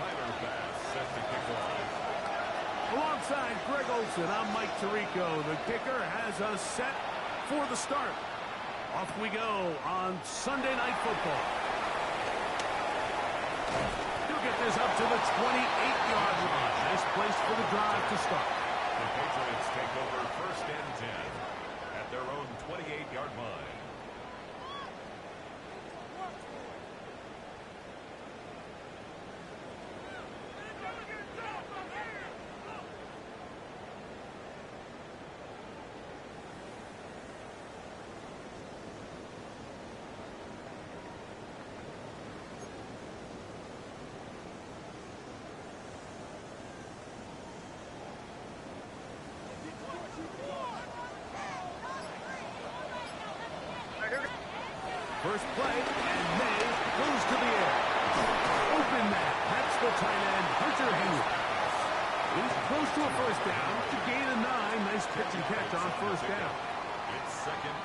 Tyler Bass set to kick off. Alongside Greg Olson, I'm Mike Tirico. The kicker has us set for the start. Off we go on Sunday Night Football. He'll get this up to the 28-yard line. Nice place for the drive to start. The Patriots take over 1st and 10 at their own 28-yard line. First play, and May goes to the air. Open that. That's the tight end, Hunter Henry. He's close to a first down to gain a 9. Nice pitch and catch on first down.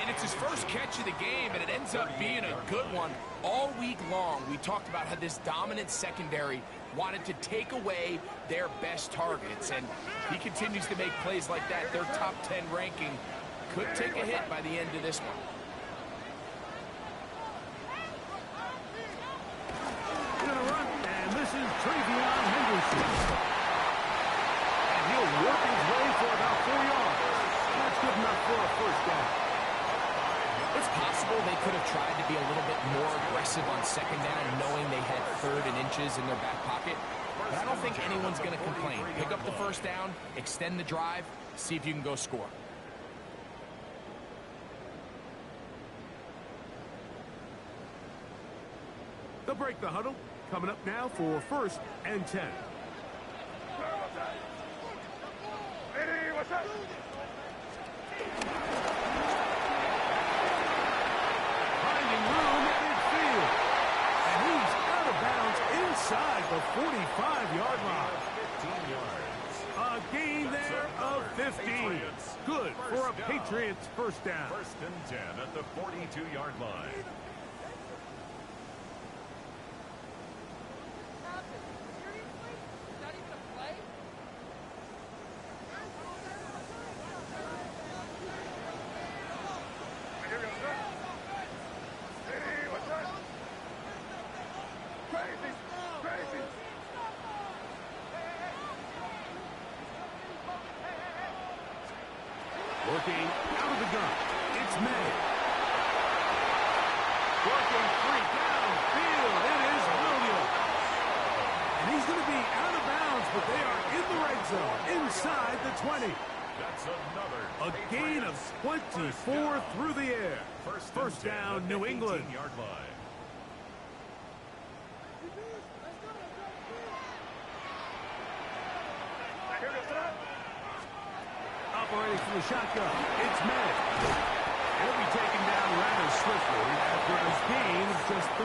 And it's his first catch of the game, and it ends up being a good one. All week long, we talked about how this dominant secondary wanted to take away their best targets, and he continues to make plays like that. Their top 10 ranking could take a hit by the end of this one. Travion Henderson. And he'll work his way for about 4 yards. That's good enough for a first down. It's possible they could have tried to be a little bit more aggressive on second down, knowing they had 3rd and inches in their back pocket. But I don't think anyone's going to complain. Pick up the first down, extend the drive, see if you can go score. They'll break the huddle. Coming up now for 1st and 10. Finding room at midfield. And he's out of bounds inside the 45-yard line. 15 yards. A gain there of 15. Good for a Patriots first down. 1st and 10 at the 42-yard line. Working out of the gun. It's May. Working free downfield. It is Williams. And he's going to be out of bounds, but they are in the red zone, inside the 20. That's another. A gain of 24 through the air. First down, New England. 18-yard line. Operating from the shotgun, it's May. He'll be taken down rather swiftly after a gain of just 3.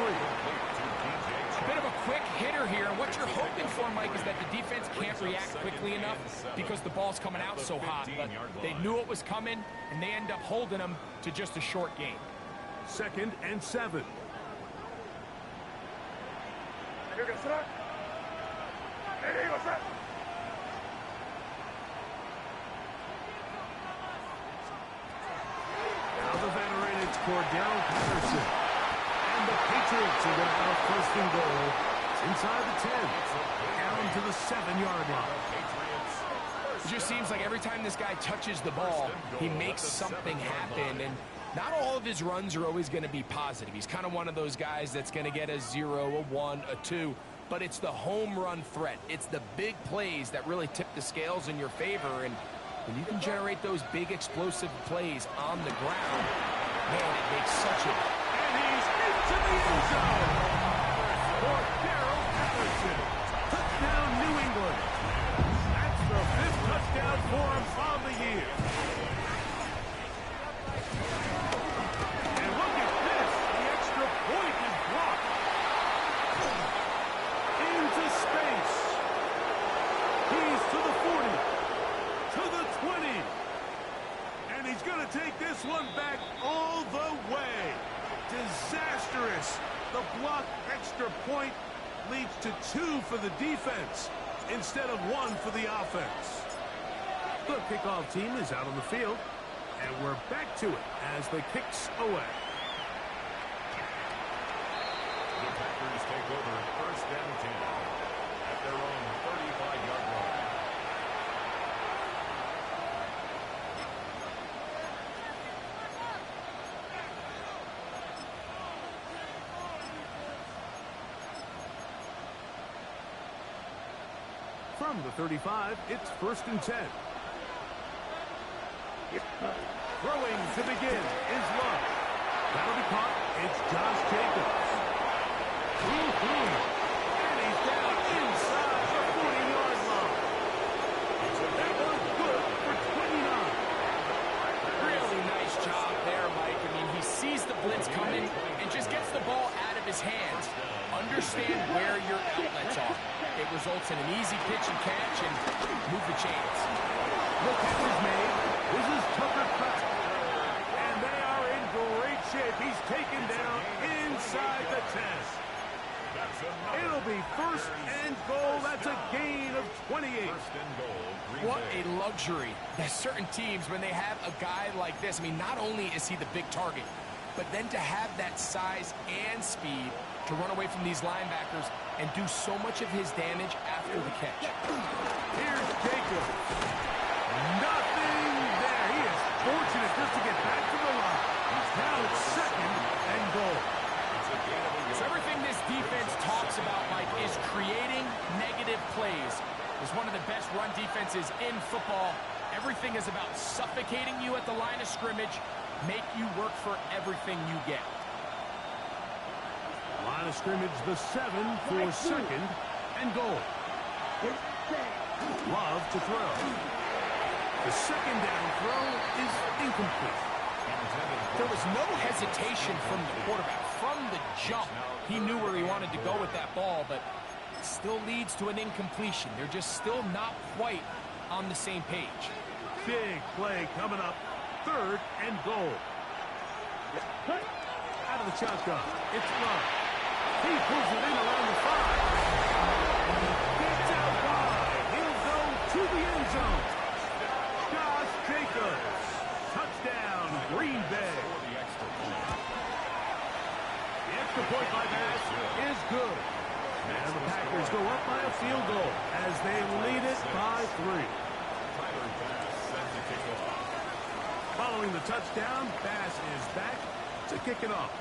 A bit of a quick hitter here, and what you're hoping for, Mike, is that the defense can't react quickly enough because the ball's coming out so hot. But they knew it was coming, and they end up holding them to just a short gain. 2nd and 7. Now the veteran, it's Cordell Patterson. And the Patriots are going to have 1st and goal. It's inside the 10. Down to the 7-yard line. It just seems like every time this guy touches the ball, he makes something happen. And not all of his runs are always going to be positive. He's kind of one of those guys that's going to get a 0, a 1, a 2. But it's the home run threat. It's the big plays that really tip the scales in your favor. And when you can generate those big explosive plays on the ground, man, it makes such a... And he's into the end zone. Cordell Patterson. Touchdown, New England. That's the 5th touchdown for him on the year. And look at this. The extra point is blocked. Into space. He's to the 40. To the 20. And he's going to take this one back all the way. Disastrous. The blocked extra point leads to 2 for the defense instead of 1 for the offense. The kickoff team is out on the field, and we're back to it as the kicks away. The Packers take over first and 10 at their own 35-yard line. From the 35, it's first and 10. Throwing to begin is Love. That'll be caught. It's Josh Jacobs. And he's down inside the 40-yard line. That was good for 29. Really nice job there, Mike. I mean, he sees the blitz coming and just gets the ball out of his hands. Understand where your outlets are. It results in an easy pitch and catch and move the chains. The catch is made. This is Tucker Kraft. And they are in great shape. He's taken down inside the 10. It'll be first and goal. That's a gain of 28. First and goal, Green What Bay. a luxury that certain teams, when they have a guy like this, I mean, not only is he the big target, but then to have that size and speed to run away from these linebackers and do so much of his damage after the catch. Here's Jacobs. Nothing there. He is fortunate just to get back to the line. Now it's second and goal. So everything this defense talks about, Mike, is creating negative plays. It's one of the best run defenses in football. Everything is about suffocating you at the line of scrimmage, make you work for everything you get. Line of scrimmage, the 7 for second and goal. Love to throw. The second down throw is incomplete. There was no hesitation from the quarterback. From the jump, he knew where he wanted to go with that ball, but it still leads to an incompletion. They're just still not quite on the same page. Big play coming up. Third and goal. Out of the shotgun. It's Love. He pulls it in around the 5. Gets out wide. He'll go to the end zone. Josh Jacobs. Touchdown, Green Bay. The extra point by Bass is good. And the Packers go up by a field goal as they lead it by 3. Tyler Bass sends the kickoff. Following the touchdown, Bass is back to kick it off.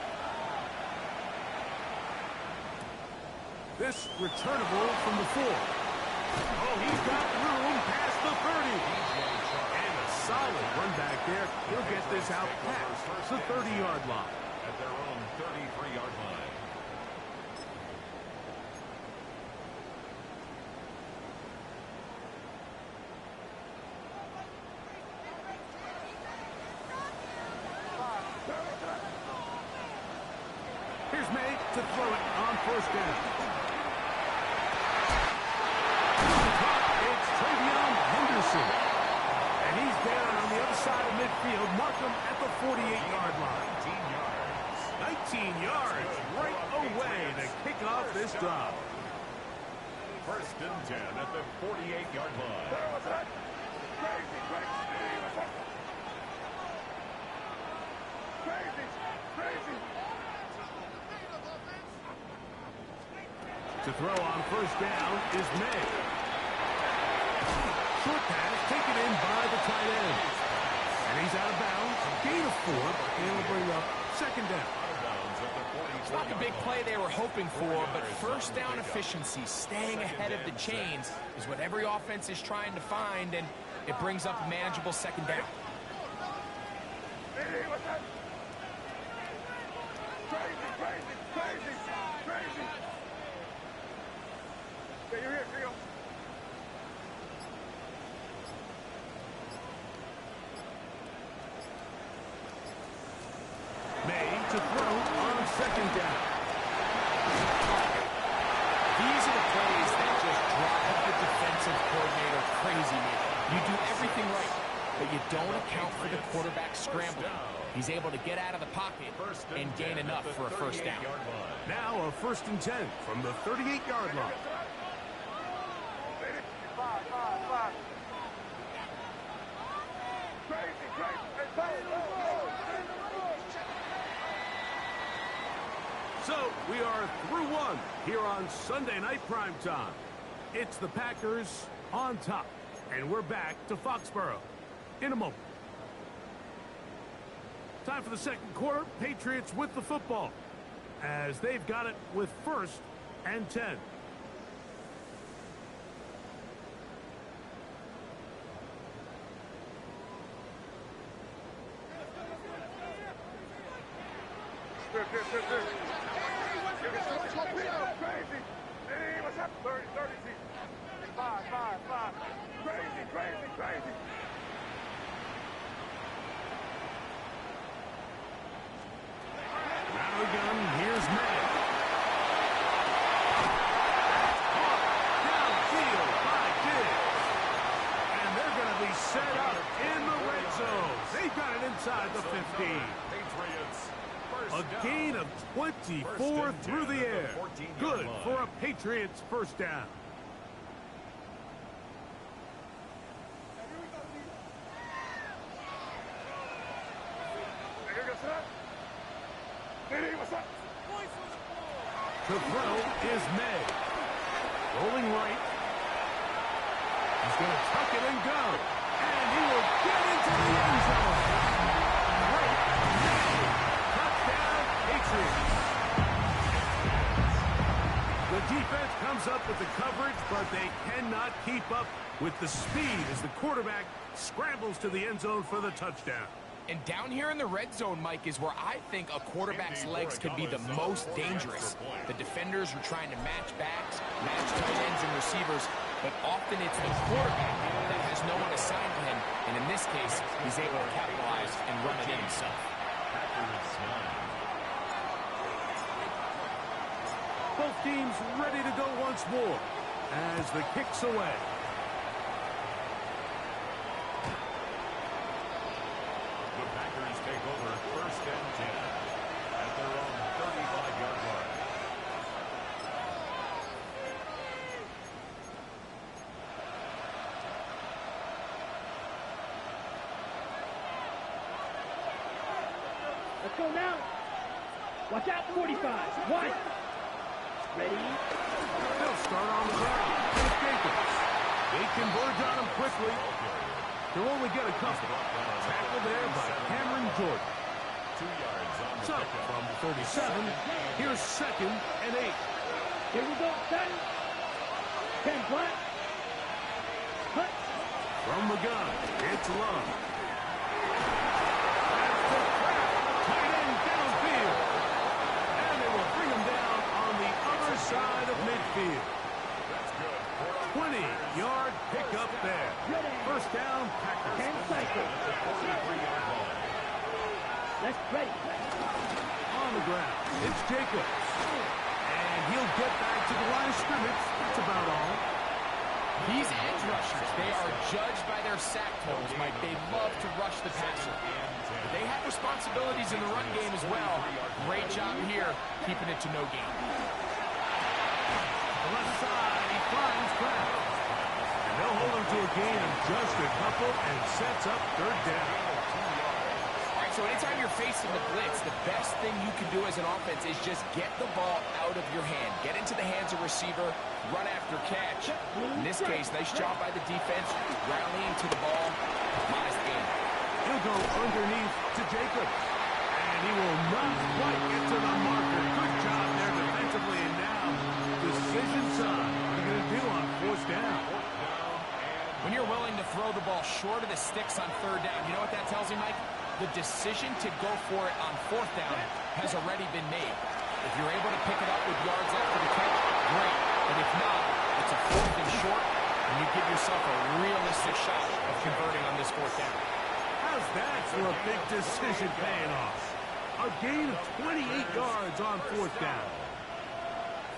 This returnable from the 4. Oh, he's got room past the 30. And a solid run back there. He'll get this out past the 30-yard line. At their own 33-yard line. Here's May to throw it on first down. It's Travion Henderson. And he's down on the other side of midfield. Mark him at the 48-yard line. 19 yards right away to kick off this drive. First and 10 at the 48-yard line. To throw on first down is May. Short pass taken in by the tight end. And he's out of bounds. Gain of 4. And will bring up second down. It's not the big play they were hoping for, but first down efficiency, staying ahead of the chains, is what every offense is trying to find, and it brings up a manageable second down. May to throw on second down. These are the plays that just drive the defensive coordinator crazy, man. You do everything right, but you don't account for the quarterback scrambling. He's able to get out of the pocket and gain enough for a first down. Now a 1st and 10 from the 38-yard line. So we are through one here on Sunday Night Primetime. It's the Packers on top, and we're back to Foxborough in a moment. Time for the second quarter. Patriots with the football as they've got it with 1st and 10. Here's May. Downfield by Diggs. And they're going to be set up in the red zone. They've got it inside the 15. A gain of 24 through the air. Good for a Patriots first down. To throw is May. Rolling right. He's going to tuck it and go. And he will get into the end zone. Great May. Touchdown, Patriots. The defense comes up with the coverage, but they cannot keep up with the speed as the quarterback scrambles to the end zone for the touchdown. And down here in the red zone, Mike, is where I think a quarterback's legs could be the most dangerous. The defenders are trying to match backs, match tight ends and receivers, but often it's the quarterback that has no one assigned to him, and in this case, he's able to capitalize and run it in himself. Both teams ready to go once more as the kick's away. Take over 1st and 10 at their own 35-yard line. Let's go now. Watch out, 45. One. Ready? They'll start on the ground. It's Jacobs. They converge on him quickly. They'll only get a couple. Tackle there by Cameron Jordan. 2 yards on the So, from 37, here's 2nd and 8. Here we go. Set. 10 flat. Cut. From the gun, it's Love. Tight end downfield. And they will bring him down on the other side of midfield. 20-yard pickup there. First down, Packers. 10 cycles. Let's ready. On the ground, it's Jacobs. And he'll get back to the line of scrimmage. That's about all. These edge rushers, they are judged by their sack totals, Mike. They love to rush the passer. But they have responsibilities in the run game as well. Great job here, keeping it to no gain. The left side, he finds Kraft. And they'll hold him to a gain of just a couple and sets up 3rd down. All right, so anytime you're facing the blitz, the best thing you can do as an offense is just get the ball out of your hand. Get into the hands of receiver, run after catch. In this case, nice job by the defense, rallying to the ball. Modest gain. He'll go underneath to Jacobs. And he will not quite get to the marker. Good job there defensively. And now, decision time. What are you going to do on 4th down? When you're willing to throw the ball short of the sticks on 3rd down, you know what that tells me, Mike? The decision to go for it on 4th down has already been made. If you're able to pick it up with yards after the catch, great. But if not, it's a 4th and short, and you give yourself a realistic shot of converting on this 4th down. How's that for a big decision paying off? A gain of 28 yards on 4th down.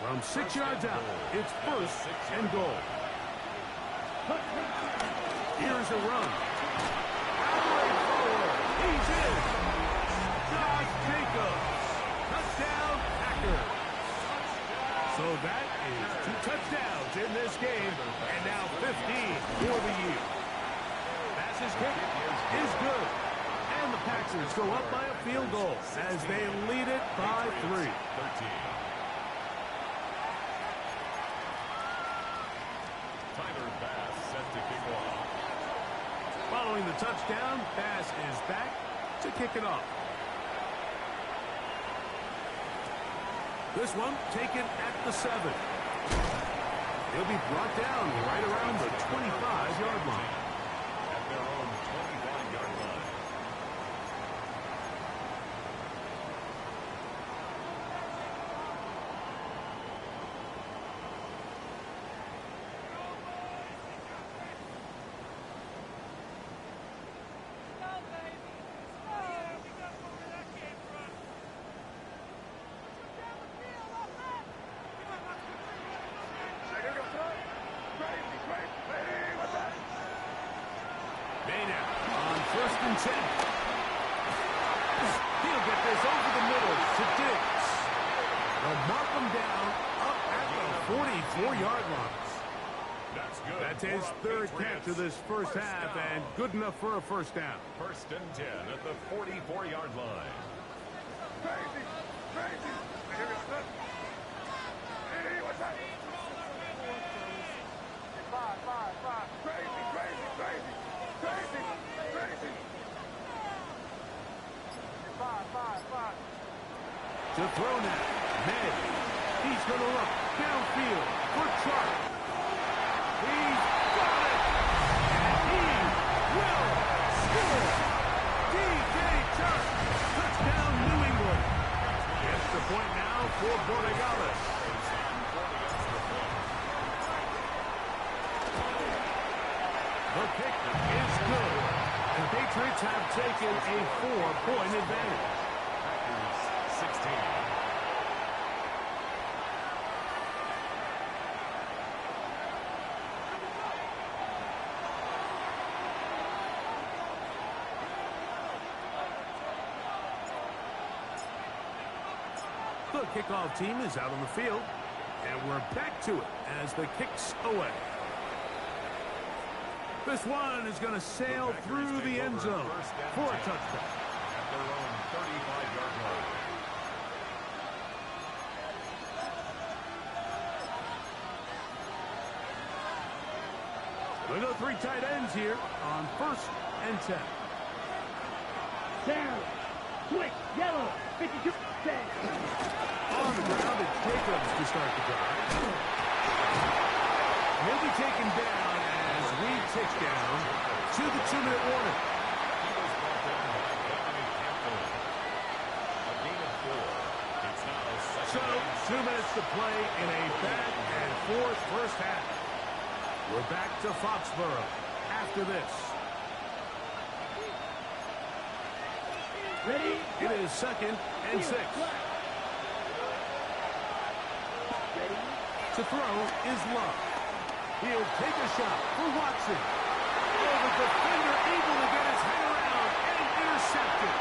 From 6 yards out, it's 1st and goal. Here's a run. He's in. goes. Touchdown, Packers. So that is 2 touchdowns in this game, and now 15 for the year. Passes kick is good. And the Packers go up by a field goal as they lead it by 3. 13. Tyler Bass set to kick off. Following the touchdown, Bass is back to kick it off. This one taken at the 7. He'll be brought down right around the 25-yard line. At their own 25-yard line. Maynard on 1st and 10. He'll get this over the middle to Diggs. They'll mark him down up at the 44-yard line. That's good. That's his third catch of this first half, and good enough for a first down. 1st and 10 at the 44-yard line. Crazy, crazy. Hey, what's that? 5. Crazy, crazy, crazy. Crazy, crazy. 5. To throw now, May. He's going to look downfield for Chark. He's got it! And he will score! D.J. Chark, touchdown New England. Extra point now for Borregales. The kick is good. The Patriots have taken a 4-point advantage. Packers 16. The kickoff team is out on the field, and we're back to it as the kick's away. This one is going to sail through the end zone for a touchdown. At their own 35-yard line. We go 3 tight ends here on 1st and 10. Down. Quick. Yellow. 52. 10. On the ground, it's Jacobs to start the drive. He'll be taken down as we tick down to the 2-minute warning. He was brought down by Dominic Campbell. A gain of 4. It's now So, 2 2 minutes to play in a back-and-forth first half. We're back to Foxborough after this. Ready? It is 2nd and 6. Ready? To throw is Love. He'll take a shot for Watson. Oh, the defender able to get his head around and intercepted.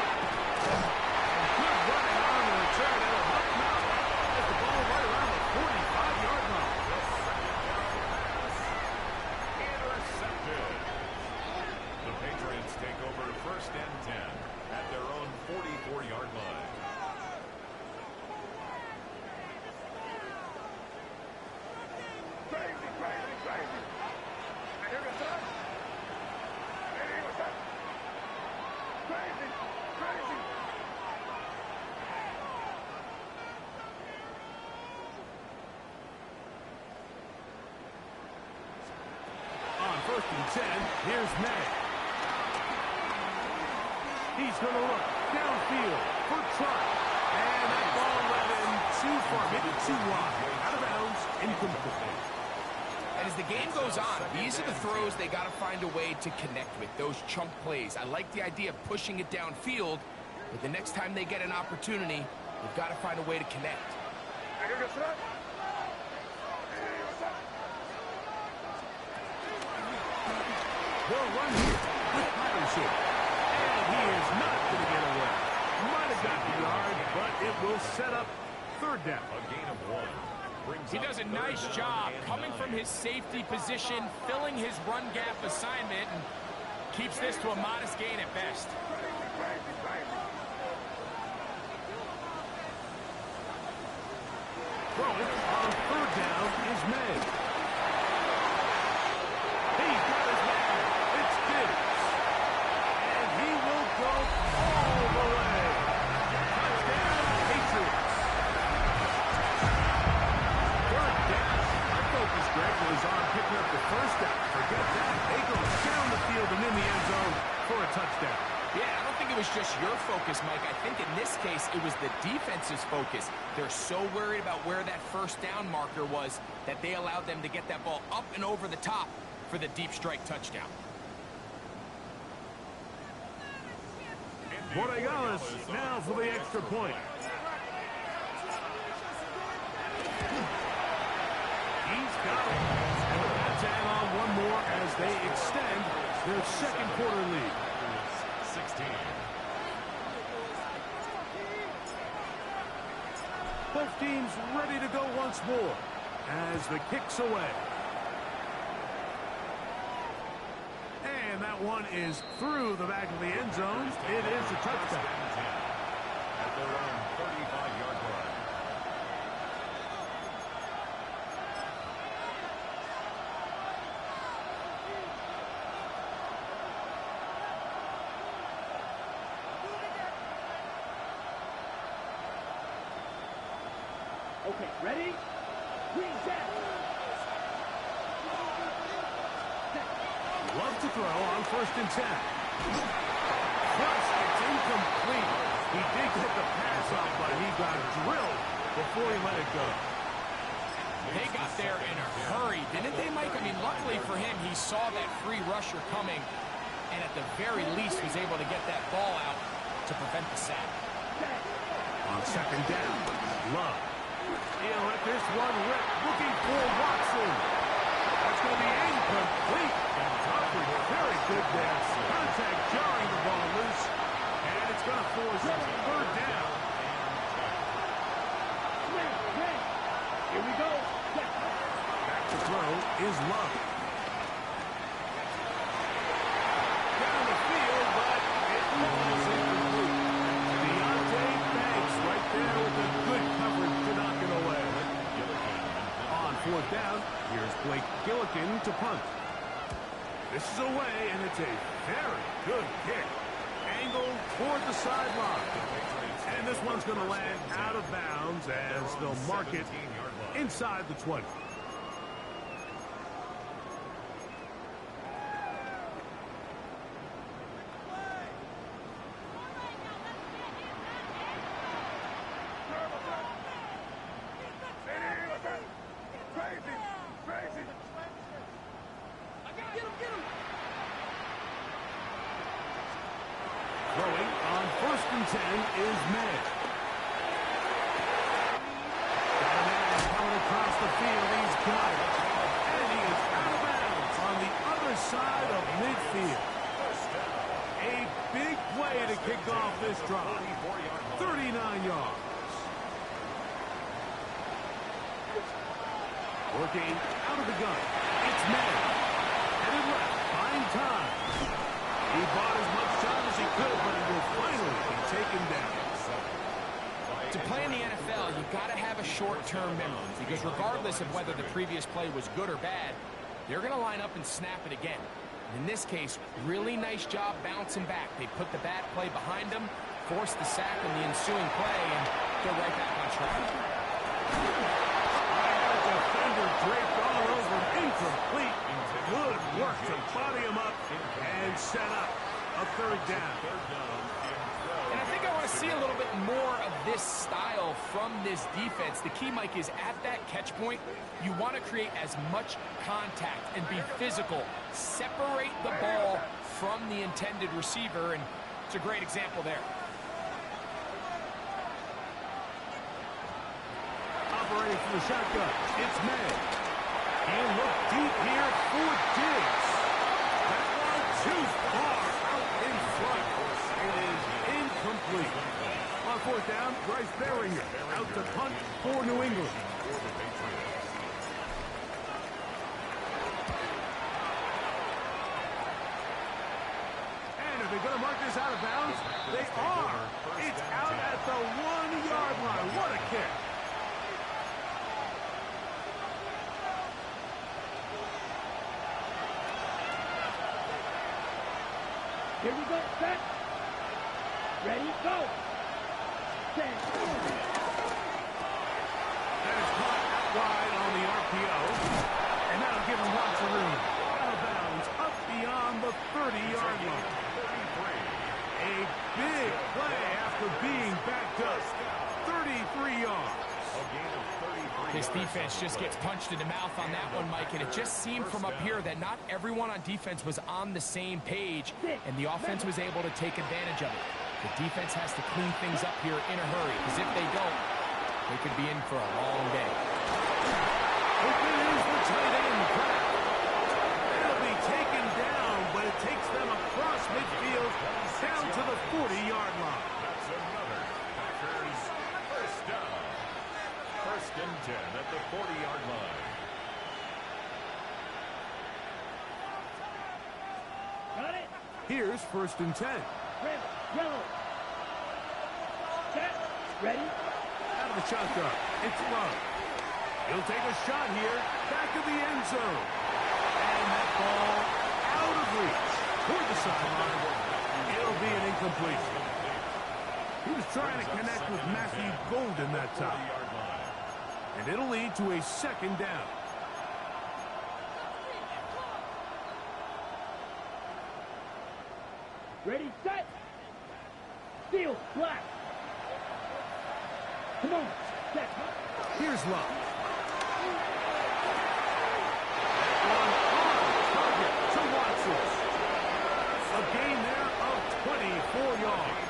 And good running on the return. It'll help him out as the ball right around the 45-yard line. intercepted. The Patriots take over 1st and 10 at their own 44-yard line. Crazy, crazy, crazy. Hey, what's that? Hey, what's that? Crazy, crazy. On 1st and 10, here's May. He's going to look downfield for Chark. And that ball led him too far, maybe too wide. Out of bounds, incomplete. And as the game goes on, these are the throws they got to find a way to connect with, those chunk plays. I like the idea of pushing it downfield, but the next time they get an opportunity, they've got to find a way to connect. Hey, what's that? Hey, what's that? They'll run here with Patterson. And he is not going to get away. Might have got the yard, but it will set up third down. A gain of 1. He does a nice job coming from his safety position, filling his run gap assignment, and keeps this to a modest gain at best. Throwing on third down is made. He's got his man. It's Diggs. And he will go all the way. Touchdown, Patriots. Third down. Our focus, Greg, was on picking up the first down. Forget that. They go down the field and in the end zone for a touchdown. Yeah, I don't think it was just your focus, Mike. I think in this case, it was the defense's focus. They're so worried about where that first down marker was that they allowed them to get that ball up and over the top for the deep strike touchdown. Borregales now for the extra point. He's got it. And about to add on one more as they extend their second quarter lead. 16. Both teams ready to go once more as the kick's away. And that one is through the back of the end zone. It is a touchdown. At their own 35-yard line. Okay, ready? Reset. Love to throw on 1st and 10. Plus, it's incomplete. He did get the pass off, but he got drilled before he let it go. They got there in a hurry, didn't they, Mike? I mean, luckily for him, he saw that free rusher coming, and at the very least was able to get that ball out to prevent the sack. On 2nd down, Love. He'll let this one rip, looking for Watson. That's going to be incomplete. And Tucker, very good there. Contact jarring the ball loose. And it's going to force a third down. Here we go. Back to throw is Love. Down the field, but it falls incomplete. Deontay Banks right there with the good coverage to knock it away. On 4th down, here's Blake Gillikin to punt. This is away, and it's a very good kick. Angled toward the sideline. And this one's going to land out of bounds as they'll mark it inside the 20. Throwing on 1st and 10 is May. Got a man coming across the field. He's got it. And he is out of bounds on the other side of midfield. A big play to kick off this drive. 39 yards. Working out of the gun. It's May. Headed left. Fine time. He bought as much time as he could, but he will finally be taken down. To play in the NFL, you've got to have a short-term memory, because regardless of whether the previous play was good or bad, they're going to line up and snap it again. In this case, really nice job bouncing back. They put the bad play behind them, forced the sack in the ensuing play, and they're right back on track. Defender draped all over him. Incomplete. Good work to body him up and set up a third down. And I think I want to see a little bit more of this style from this defense. The key, Mike, is at that catch point, you want to create as much contact and be physical. Separate the ball from the intended receiver, and it's a great example there. Operating from the shotgun, it's May. And look deep here for Diggs. That one too far out in front. It is incomplete. fourth down, Bryce Baringer out to punt for New England. For the Patriots. And are they going to mark this out of bounds? They are. It's out at the 1-yard line. What a kick. Here we go. Set. Ready, go. Set. That is caught out wide on the RPO. And that'll give him lots of room. Out of bounds, up beyond the 30-yard line. A big play after being backed up. 33 yards. This defense just gets punched in the mouth on that one, Mike, and it just seemed from up here that not everyone on defense was on the same page, and the offense was able to take advantage of it. The defense has to clean things up here in a hurry, because if they don't, they could be in for a long day. Open is the tight end trap. They'll be taken down, but it takes them across midfield down to the 40-yard line. That's another Packers first down. First and 10 at the 40-yard line. Got it. Here's first and 10. Red, yellow. Set. Ready. Out of the shotgun. It's Love. He'll take a shot here. Back of the end zone. And that ball out of reach. Toward the sideline. It'll be an incompletion. He was trying to connect with Matthew Golden that time. And it'll lead to a second down. Ready, set. Field, black. Come on. Set. Here's Love. On target to Watson. A gain there of 24 yards.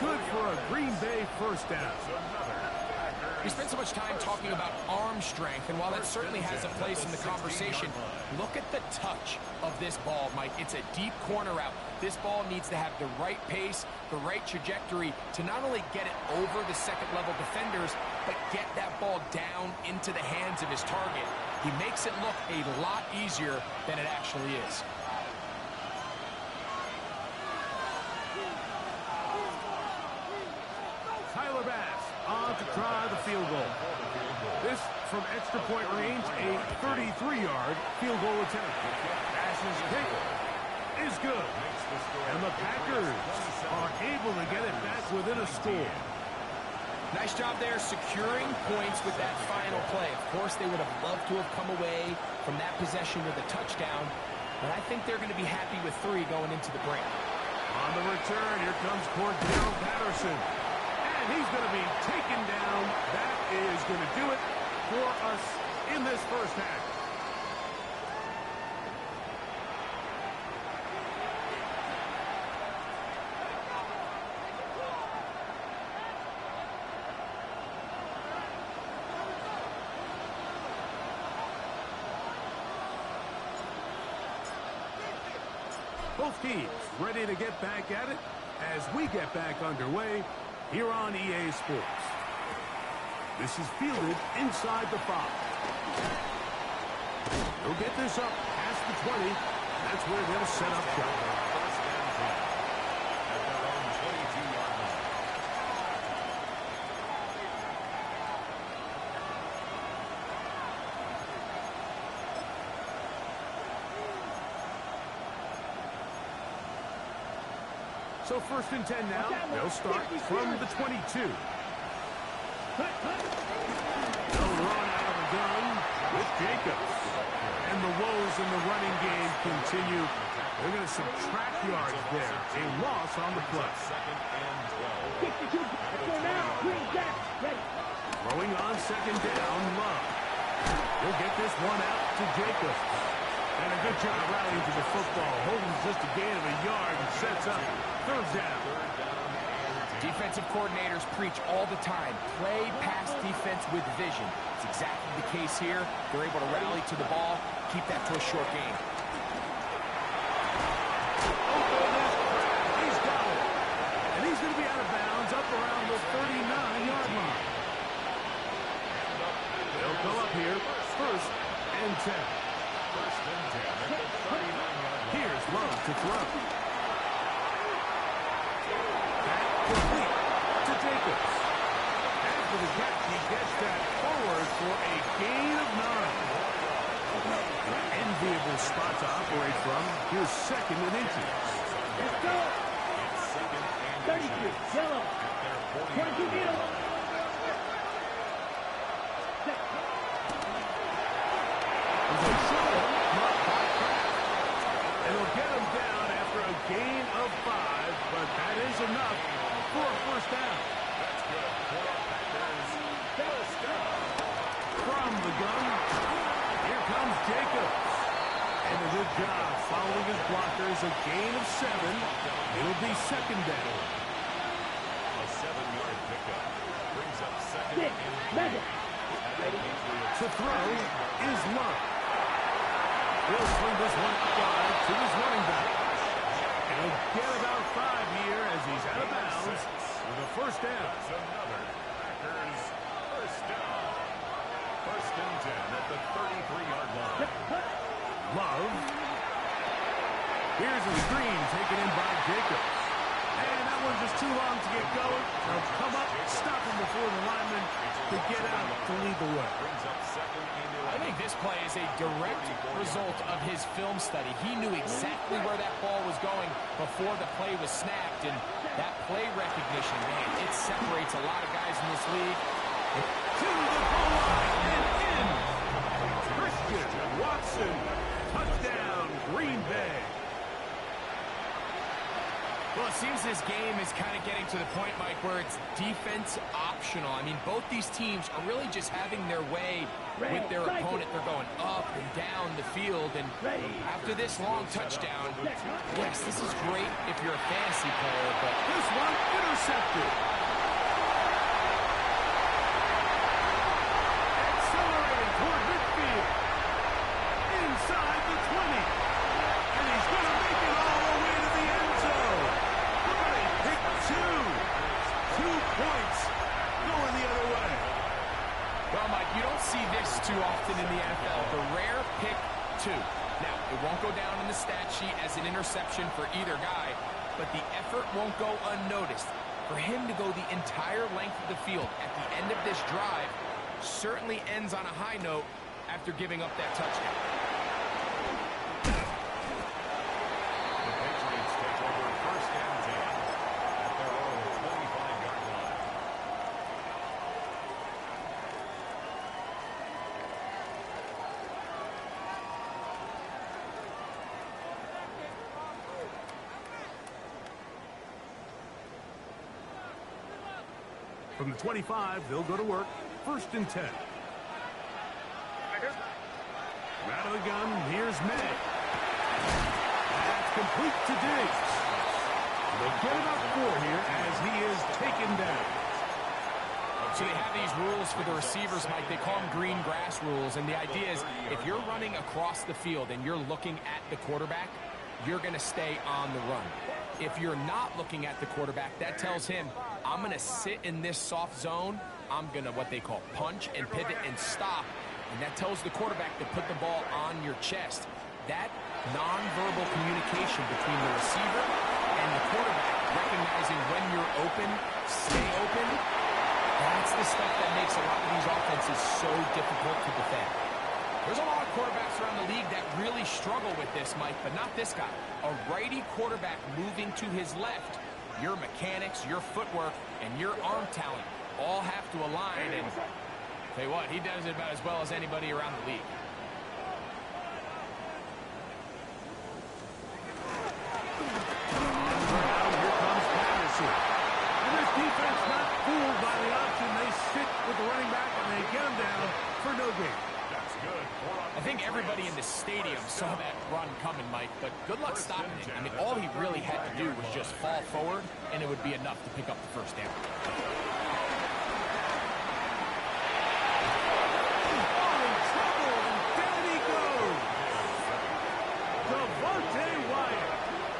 Good for a Green Bay first down. We spent so much time talking about arm strength, and while that certainly has a place in the conversation, look at the touch of this ball, Mike. It's a deep corner route. This ball needs to have the right pace, the right trajectory to not only get it over the second-level defenders, but get that ball down into the hands of his target. He makes it look a lot easier than it actually is. Tyler Bass on to try the field goal. This from extra point range, a 33-yard field goal attempt. Bass's kick is good. And the Packers are able to get it back within a score. Nice job there securing points with that final play. Of course, they would have loved to have come away from that possession with a touchdown, but I think they're going to be happy with 3 going into the break. On the return, here comes Cordell Patterson. And he's going to be taken down. That is going to do it for us in this first half. Both teams ready to get back at it as we get back underway here on EA Sports. This is fielded inside the 5. He'll get this up past the 20. That's where they'll set up shop. First and 10 at their own 22-yard line. So first and 10 now. They'll start from the 22. They'll run out of the gun with Jacobs. And the woes in the running game continue. They're going to subtract yards there. A loss on the play. Second and 12. 62. Let's go now. Green, Jack. Ready. Throwing on second down, Love. He'll get this one out to Jacobs. And a good job rallying to the football. Holding just a gain of a yard and sets up third down. Defensive coordinators preach all the time, play pass defense with vision. It's exactly the case here. They're able to rally to the ball, keep that to a short game. He's got it. And he's going to be out of bounds up around the 39-yard line. They'll go up here, 1st and 10. First and 10 at the 39-yard line. Here's Love to throw. Back complete to Jacobs. After the catch, he gets that forward for a gain of 9. An enviable spot to operate from. Here's 2nd and inches. Let's go. It's 2nd and 32. inches Yellow. at their 22 40-yard yellow. line. There's a shoulder blocked by Kraft. And he'll get him down after a gain of 5, but that is enough for a 1st down. That's good for the Packers. First down. From the gun, here comes Jacobs. And a good job following his blockers, a gain of 7. It'll be 2nd down. A 7-yard pickup brings up 2nd 6. and 3. Measure. To throw is Love. He'll swing this one wide to his running back. And he'll get about 5 here as he's out of bounds with a 1st down. That's another Packers first down. First and 10 at the 33-yard line. Love. Here's a screen taken in by Jacobs. And that one's just too long to get going. They'll come up, stop him before the lineman to get out to lead the way. Brings up 2nd and 11. I think this play is a direct result of his film study. He knew exactly where that ball was going before the play was snapped, and that play recognition, man, it separates a lot of guys in this league. To the goal line and in. Christian Watson. Touchdown, Green Bay. Well, it seems this game is kind of getting to the point, Mike, where it's defense optional. I mean, both these teams are really just having their way with their opponent. They're going up and down the field, and after this long touchdown, yes, this is great if you're a fantasy player, but This one intercepted. Accelerating toward midfield. Inside the 20. And he's going to make it all the way to the end zone. Great pick 2. 2 points going the other way. well, Mike, you don't see this too often in the NFL. The rare pick 2. Now, it won't go down in the stat sheet as an interception for either guy, but the effort won't go unnoticed. For him to go the entire length of the field at the end of this drive certainly ends on a high note after giving up that touchdown. The Patriots take over first and 10 at their own 25-yard line. From the 25, they'll go to work. 1st and 10. Out of the gun, here's May. That's complete to Diggs. They'll get about 4 here as he is taken down. So they have these rules for the receivers, Mike. They call them green grass rules, and the idea is if you're running across the field and you're looking at the quarterback, you're going to stay on the run. If you're not looking at the quarterback, that tells him, I'm going to sit in this soft zone. I'm going to what they call punch and pivot and stop. And that tells the quarterback to put the ball on your chest. That nonverbal communication between the receiver and the quarterback, recognizing when you're open, stay open, that's the stuff that makes a lot of these offenses so difficult to defend. There's a lot of quarterbacks around the league that really struggle with this, Mike, but not this guy. A righty quarterback moving to his left. Your mechanics, your footwork, and your arm talent all have to align, and tell you what, he does it about as well as anybody around the league. Here comes Patterson. And this defense not fooled by the option. They stick with the running back and they get him down for no gain. That's good. I think everybody in the stadium saw that run coming, Mike, but good luck stopping it. I mean, all he really had to do was just fall forward, and it would be enough to pick up the 1st down.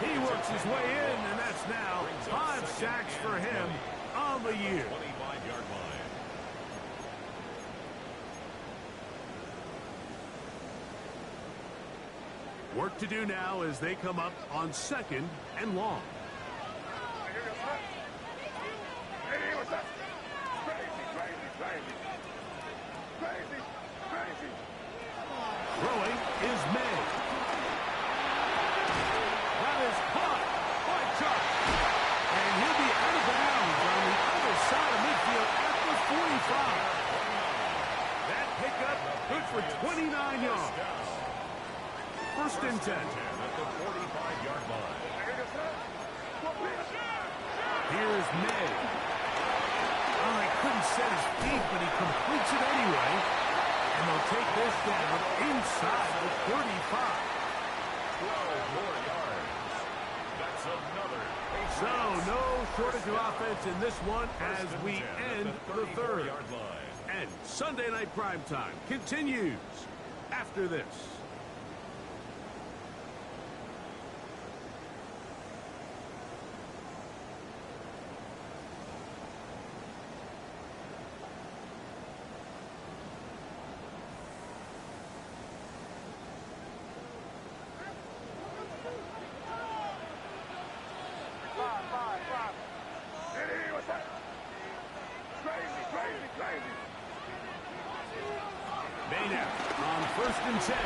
He works his way in, and that's now 5 sacks for him on the year. 25-yard line. Work to do now as they come up on 2nd and long. Hey, what's up? Crazy, crazy, crazy. Crazy, crazy. Throwing is May. That is caught by Chuck. And he'll be out of bounds on the other side of midfield at the 45. That pickup good for 29 yards. 1st and 10. At the 45-yard line. Here's May. Oh, he couldn't set his feet, but he completes it anyway. And they'll take this down inside the 35. 12 more yards. That's another. So, no shortage of offense in this one as we end the 3rd. And Sunday Night Primetime continues after this. Hey, what's up? Crazy, crazy, crazy. Maynard on 1st and 10.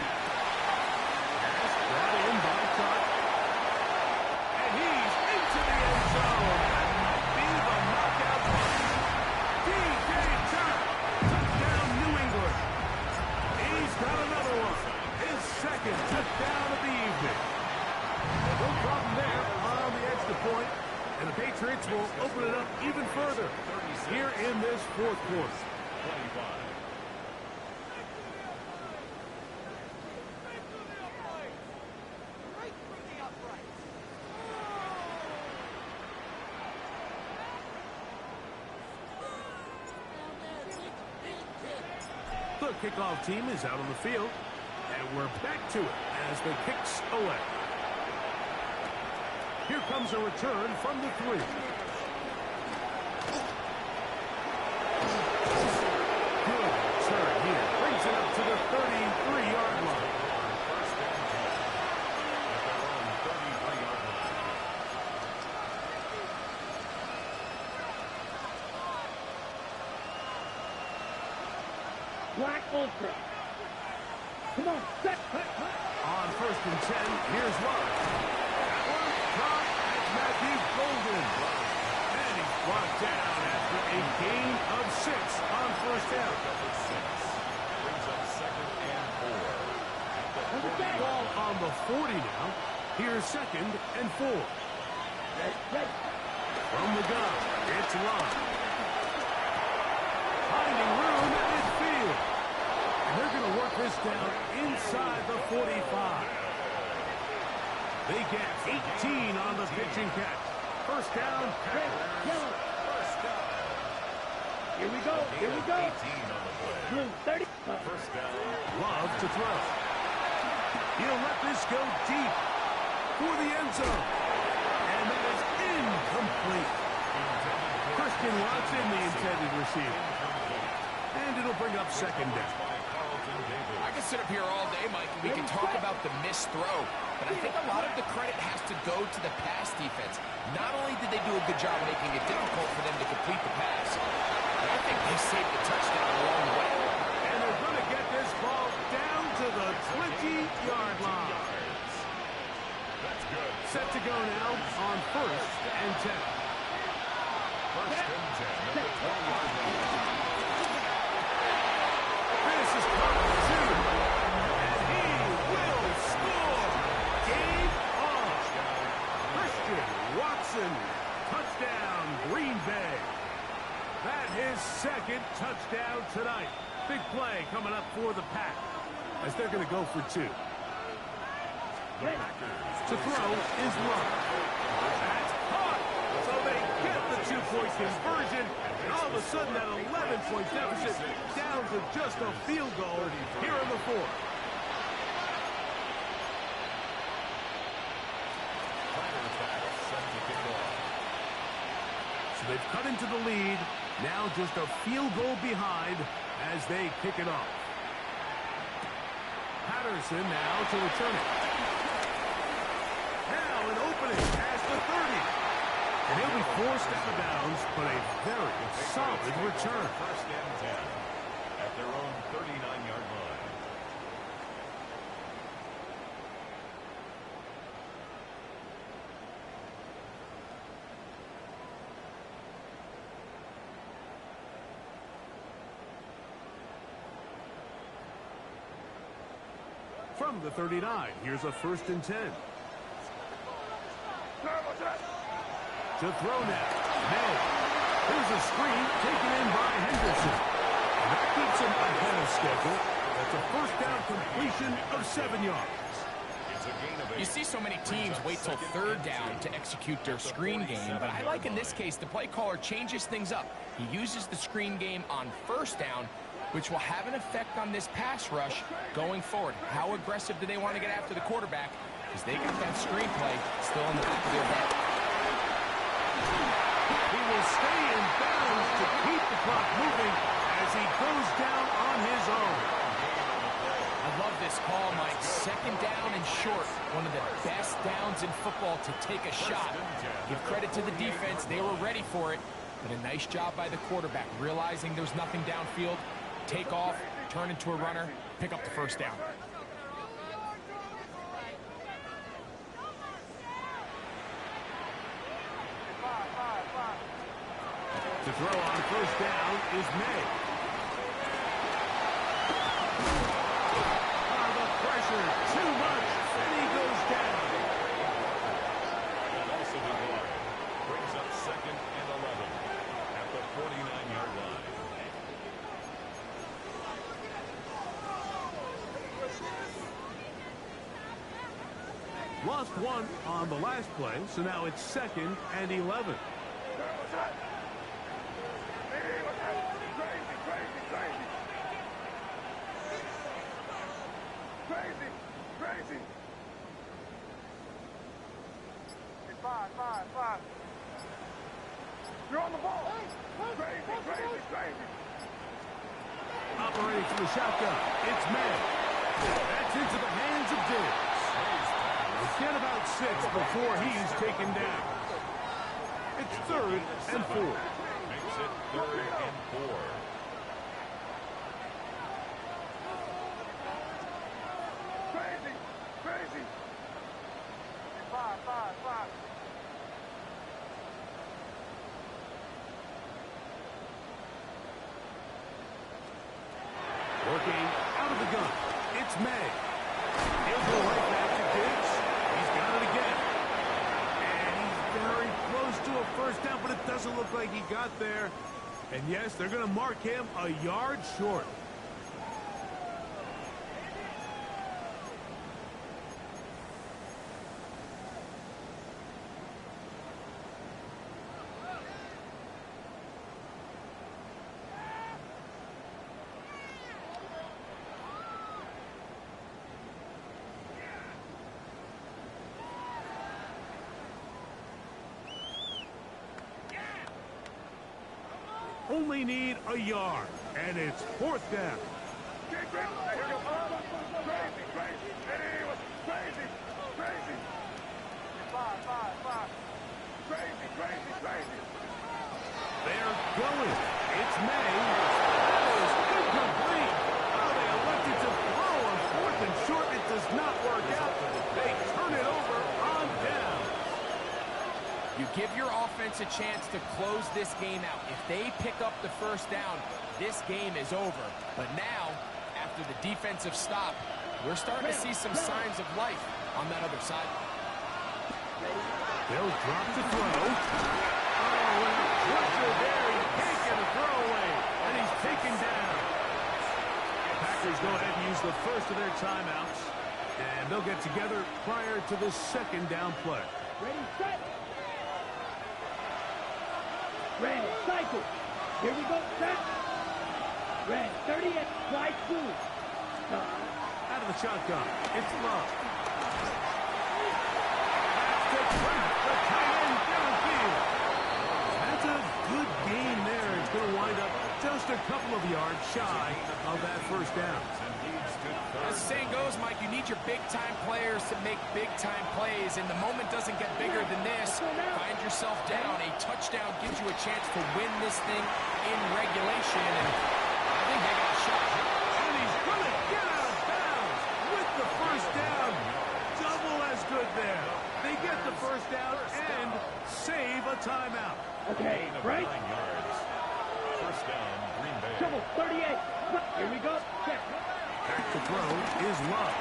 Pass brought in by Clark. And he's into the end zone. That might be the knockout punch. D.J. Chark. Touchdown, New England. He's got another one. His 2nd touchdown of the evening. No problem there on the extra point. And the Patriots will open it up even further here in this 4th quarter. 25. The kickoff team is out on the field, and we're back to it as the kicks away. Here comes a return from the 3. Good return here. Brings it up to the 33-yard line. First and 10. At their own 33-yard line. Black Ultra. Come on, set, cut. On 1st and 10, here's Love. That one caught at Matthew Golden. And he's brought down after a gain of 6 on 1st down. Number 6. Brings up 2nd and 4. Ball on the 40 now. Here's 2nd and 4. From the gun, it's Love. Finding room at midfield. And they're going to work this down inside the 45. They get 18 on the pitching catch. 1st down, Packers. First down. Here we go. 18 on the play. Blue 30. First down. Love to throw. He'll let this go deep for the end zone. And that is incomplete. Christian Watson, the intended receiver. And it'll bring up 2nd down. I can sit up here all day, Mike, and we can talk about the missed throw. But I think a lot of the credit has to go to the pass defense. Not only did they do a good job making it difficult for them to complete the pass, but I think they saved the touchdown along the way. And they're going to get this ball down to the 20-yard line. That's good. Set to go now on 1st and 10. First and 10 at the 20-yard line. This is cover 2. And he will score. Game on. Christian Watson. Touchdown, Green Bay. That is 2nd touchdown tonight. Big play coming up for the Pack as they're going to go for 2. To throw is Love. That's caught. So they get the 2-point conversion. And all of a sudden, that 11-point deficit down to just a field goal here in the 4th. They've cut into the lead. Now just a field goal behind as they kick it off. Patterson now to return it. Now an opening past the 30. And he'll be forced out of bounds, but a very solid return. First and 10 at their own 39-yard line. From the 39, here's a 1st and 10. To throw now. May. Here's a screen taken in by Henderson. And that keeps him ahead of schedule. That's a 1st down completion of 7 yards. It's a gain of 8. You see so many teams wait till 3rd down to execute their screen game, but I like in this case the play caller changes things up. He uses the screen game on 1st down, which will have an effect on this pass rush going forward. How aggressive do they want to get after the quarterback? Because they got that screenplay still in the back of their head. He will stay in bounds to keep the clock moving as he goes down on his own. I love this call, Mike. 2nd down and short. One of the best downs in football to take a shot. Give credit to the defense. They were ready for it. But a nice job by the quarterback, realizing there's nothing downfield. Take off, turn into a runner, pick up the 1st down. To throw on 1st down is May. The pressure, too much, and he goes down. And also be blocked. Brings up 2nd and 11 at the 49-yard line. Lost 1 on the last play, so now it's 2nd and 11. Crazy. It's five. You're on the ball. Crazy. Operating from the shotgun, it's May. That's into the hands of Diggs. Get about 6 before he's taken down. It's 3rd and 4. Makes it 3rd and 4. Crazy. Five. Working out of the gun. It's May. He'll go right back to Diggs. He's got it again. And he's very close to a 1st down, but it doesn't look like he got there. And yes, they're going to mark him a yard short. Only need a yard, and it's 4th down. Crazy. They're going. It's May. That is incomplete. Oh, they elected to throw on 4th and short. It does not work out. They turn it over on down. You give your offense a chance to close this game out. If they pick up the 1st down, this game is over. But now, after the defensive stop, we're starting to see some signs of life on that other side. They'll drop the throw. Oh, and the pressure there. He can't get a throw away, and he's taken down. Packers go ahead and use the 1st of their timeouts, and they'll get together prior to the 2nd down play. Ready, set. Ready, cycle. Here we go, set. Ready, 30 at slide 2. Out of the shotgun, it's Love. That's the tight end downfield. That's a just a couple of yards shy of that first down. As the saying goes, Mike, you need your big-time players to make big-time plays, and the moment doesn't get bigger than this. Find yourself down. A touchdown gives you a chance to win this thing in regulation, and I think they got a shot. And he's going to get out of bounds with the first down. Double as good there. They get the first down and save a timeout. Okay, right? 9 yards. First down, Green Bay. Trouble, 38. Here we go. Check. Back to throw is Love.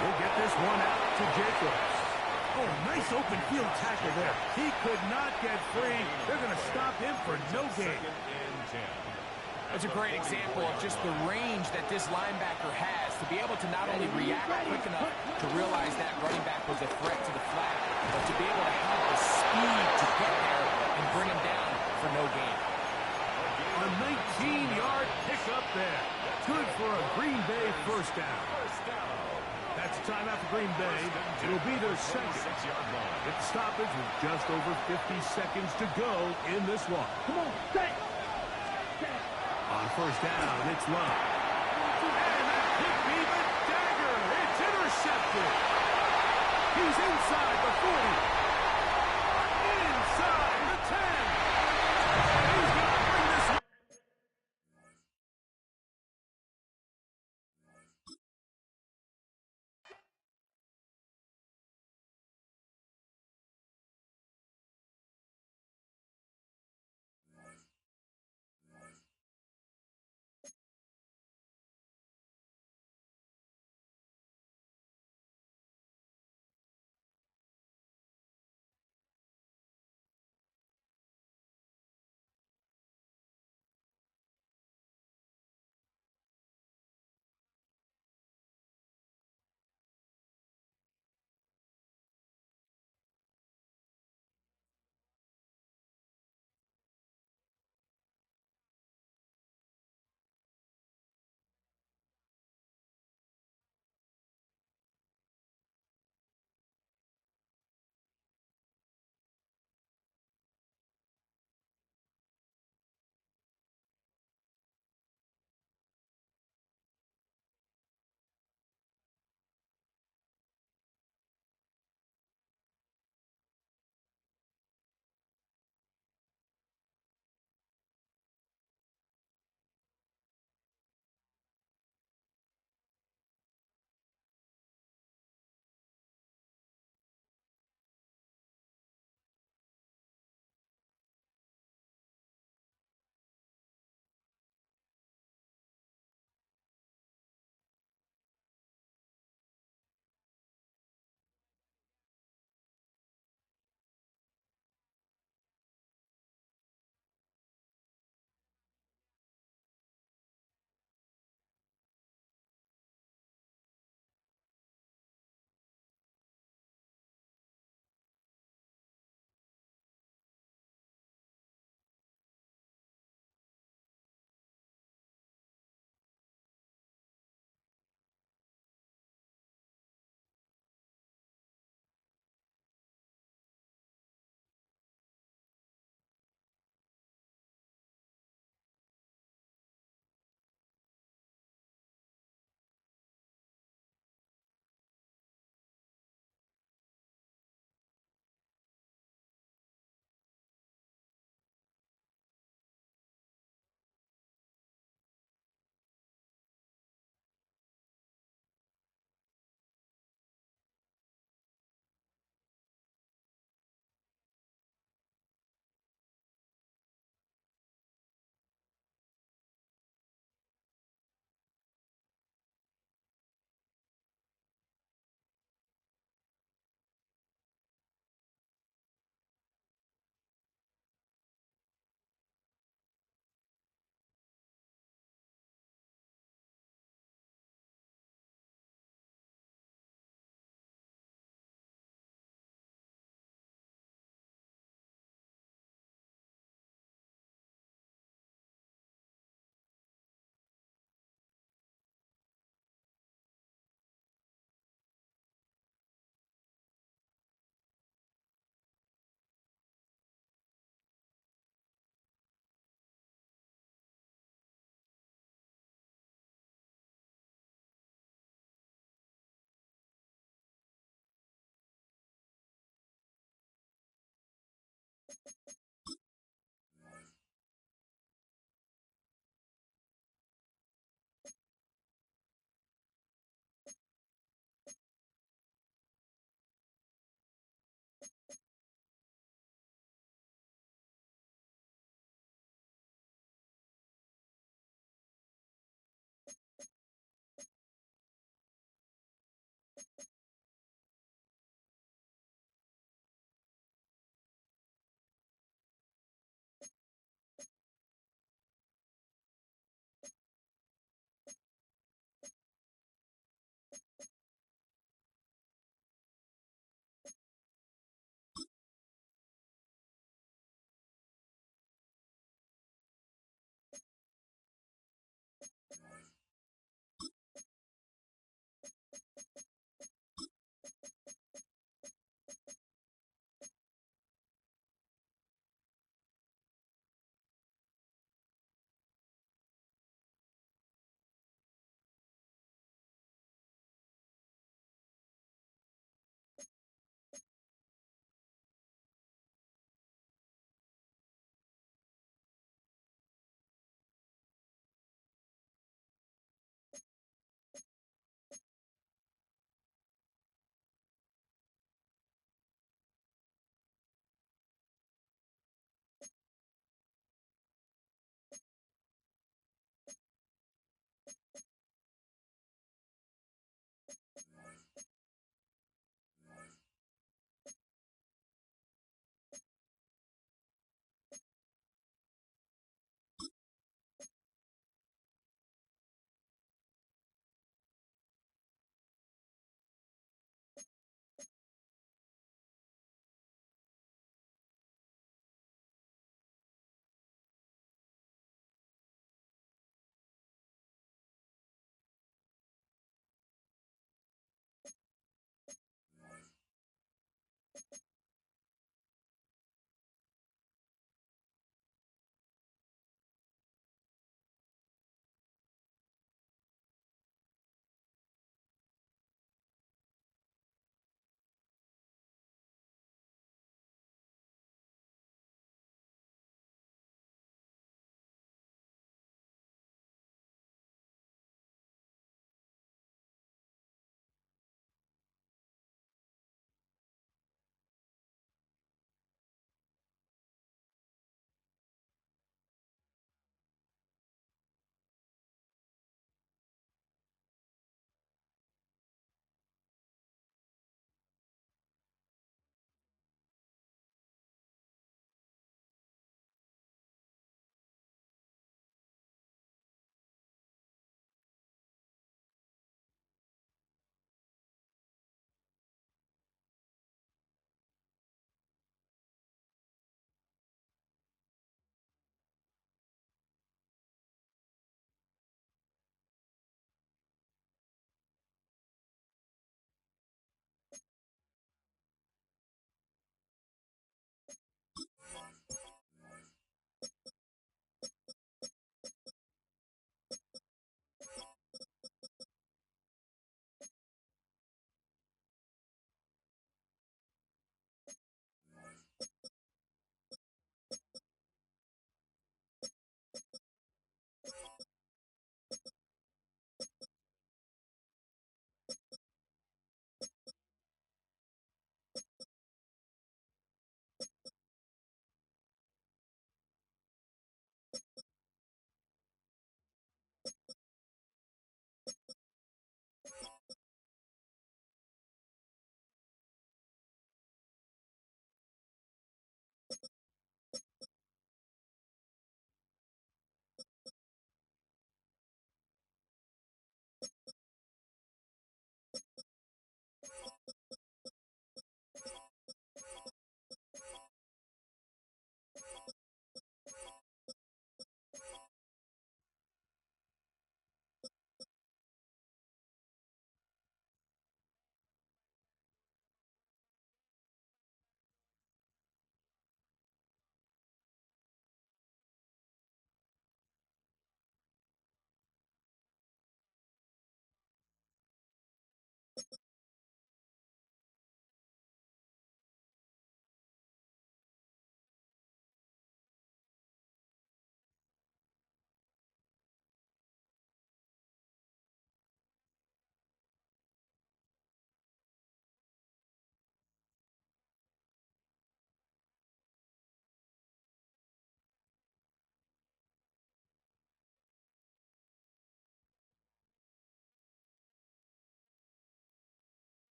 He'll get this one out to Jacobs. Oh, nice open field tackle there. He could not get free. They're going to stop him for no gain. Second and 10. That's a great example of just the range that this linebacker has to be able to not only react quick enough to realize that running back was a threat to the flat, but to be able to have the speed to get there and bring him down for no gain. A 19-yard pickup there. Good for a Green Bay first down. That's a timeout for Green Bay. It'll be their second. 6-yard line. It's stoppage with just over 50 seconds to go in this one. Come on, set. Set. On first down, it's Love. And that could be the dagger. It's intercepted. He's inside the 40.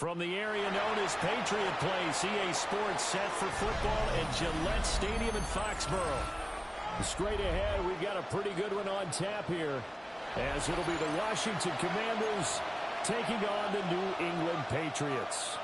From the area known as Patriot Place, EA Sports set for football at Gillette Stadium in Foxborough. Straight ahead, we've got a pretty good one on tap here, as it'll be the Washington Commanders taking on the New England Patriots.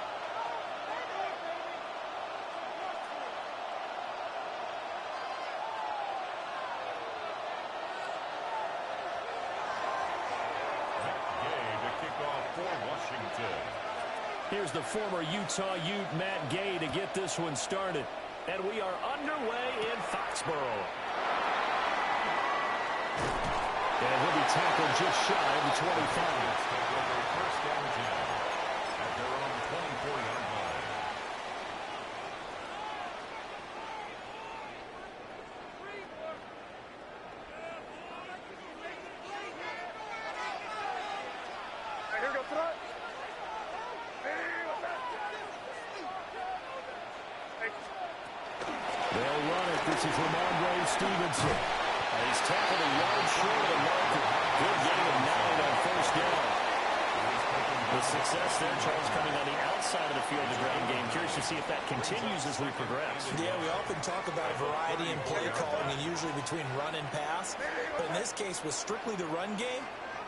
Here's the former Utah Ute, Matt Gay, to get this one started. And we are underway in Foxborough. And he'll be tackled just shy of the 25. First down 10 at their own 24-yard line. Here we go, front. They'll run it. This is Ramondre Stevenson. He's tackled a yard short of the marker. Good gain of 9 on first down. The success there, Charles, coming on the outside of the field of the ground game. Curious to see if that continues as we progress. Yeah, we often talk about variety in play calling and usually between run and pass. But in this case, with strictly the run game,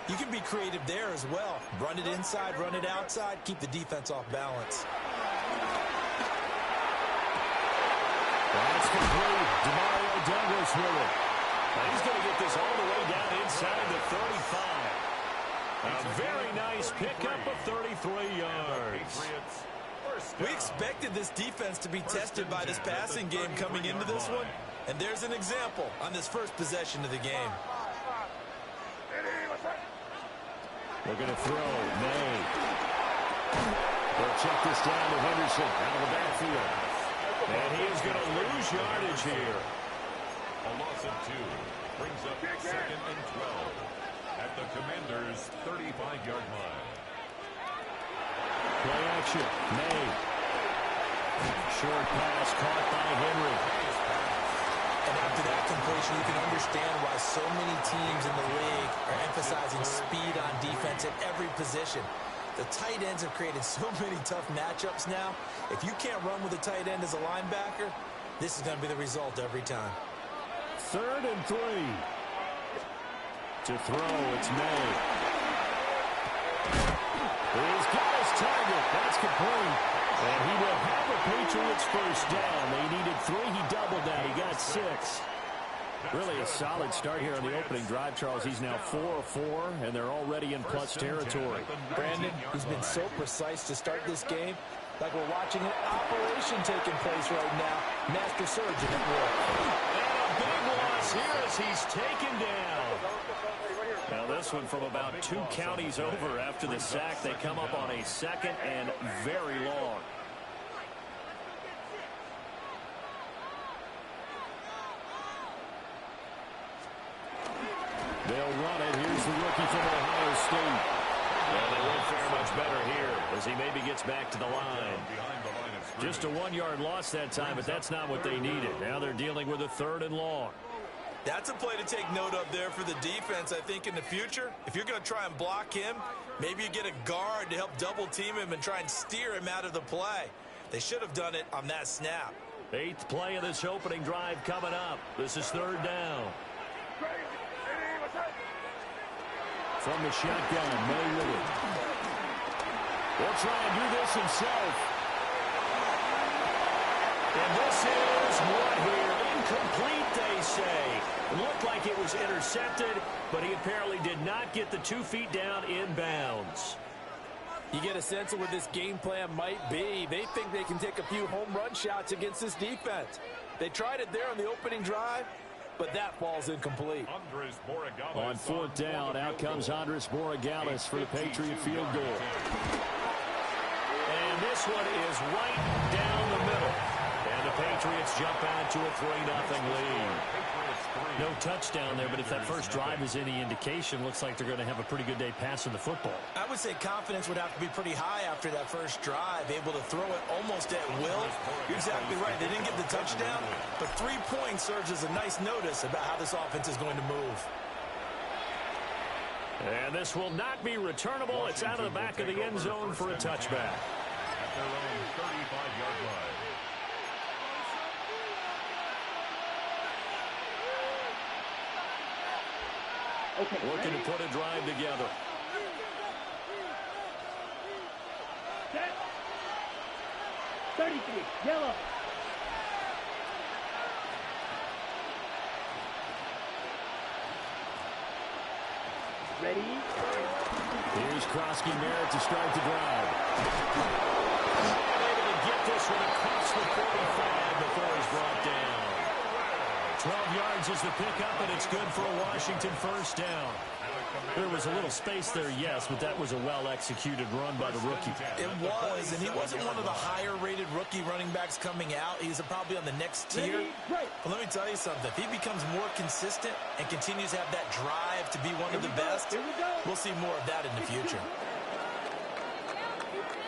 you can be creative there as well. Run it inside, run it outside, keep the defense off balance. That's complete. Demario Douglas with it. He's going to get this all the way down inside the 35. A very nice pickup of 33 yards. We expected this defense to be tested by this passing game coming into this one. And there's an example on this first possession of the game. They're going to throw. May. They'll check this down to Henderson out of the backfield. And he is going to lose yardage here. A loss of 2 brings up 2nd and 12 at the Commanders' 35-yard line. Play action. May. Short pass caught by Henry. And after that completion, you can understand why so many teams in the league are emphasizing speed on defense at every position. The tight ends have created so many tough matchups now. If you can't run with a tight end as a linebacker, this is going to be the result every time. 3rd and 3. To throw, it's May. He's got his target. That's complete. And he will have the Patriots first down. They needed 3. He doubled that. He got 6. Really a solid start here on the opening drive, Charles. He's now 4 of 4, and they're already in plus territory. Brandon, he's been so precise to start this game. Like we're watching an operation taking place right now. Master surgeon at work. And a big loss here as he's taken down. Now this one from about 2 counties over after the sack. They come up on a 2nd and very long. They'll run it. Here's the rookie from Ohio State. Well, they won't fare much better here as he maybe gets back to the line. Just a 1-yard loss that time, but that's not what they needed. Now they're dealing with a 3rd and long. That's a play to take note of there for the defense, I think, in the future. If you're going to try and block him, maybe you get a guard to help double-team him and try and steer him out of the play. They should have done it on that snap. 8th play of this opening drive coming up. This is 3rd down. From the shotgun, May with it. He'll try and do this himself. And this is what here? Incomplete, they say. It looked like it was intercepted, but he apparently did not get the 2 feet down in bounds. You get a sense of what this game plan might be. They think they can take a few home run shots against this defense. They tried it there on the opening drive, but that falls incomplete. On 4th down, out comes Andres Borregales for the Patriot field goal. And this one is right down the middle. And the Patriots jump out to a 3-0 lead. No touchdown there, but if that first drive is any indication, looks like they're going to have a pretty good day passing the football. I would say confidence would have to be pretty high after that first drive, able to throw it almost at will. You're exactly right. They didn't get the touchdown, but 3 points serves as a nice notice about how this offense is going to move. And this will not be returnable. It's out of the back of the end zone for a touchback. their own 35-yard line. Okay. Looking to put a drive together. Set. 33. Yellow. Ready? Here's Krosky Merritt to start the drive. Able to get this one across the 45 before he's brought down. 12 yards is the pickup, and it's good for a Washington first down. There was a little space there, yes, but that was a well-executed run by the rookie. It was, and he wasn't one of the higher-rated rookie running backs coming out. He's probably on the next tier. But let me tell you something. If he becomes more consistent and continues to have that drive to be one of the best, we'll see more of that in the future.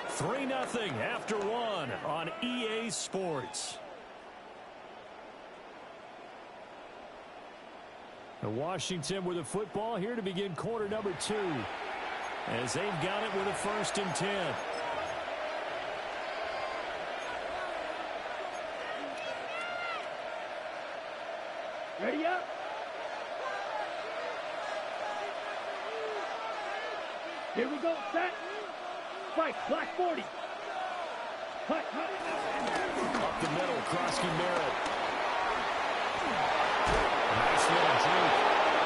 3-0 after one on EA Sports. And Washington with a football here to begin quarter number 2. As they've got it with a 1st and 10. Ready up. Here we go. Set. Fight. Black 40. Cut. Up the middle, Krosky Merritt. Nice little juke.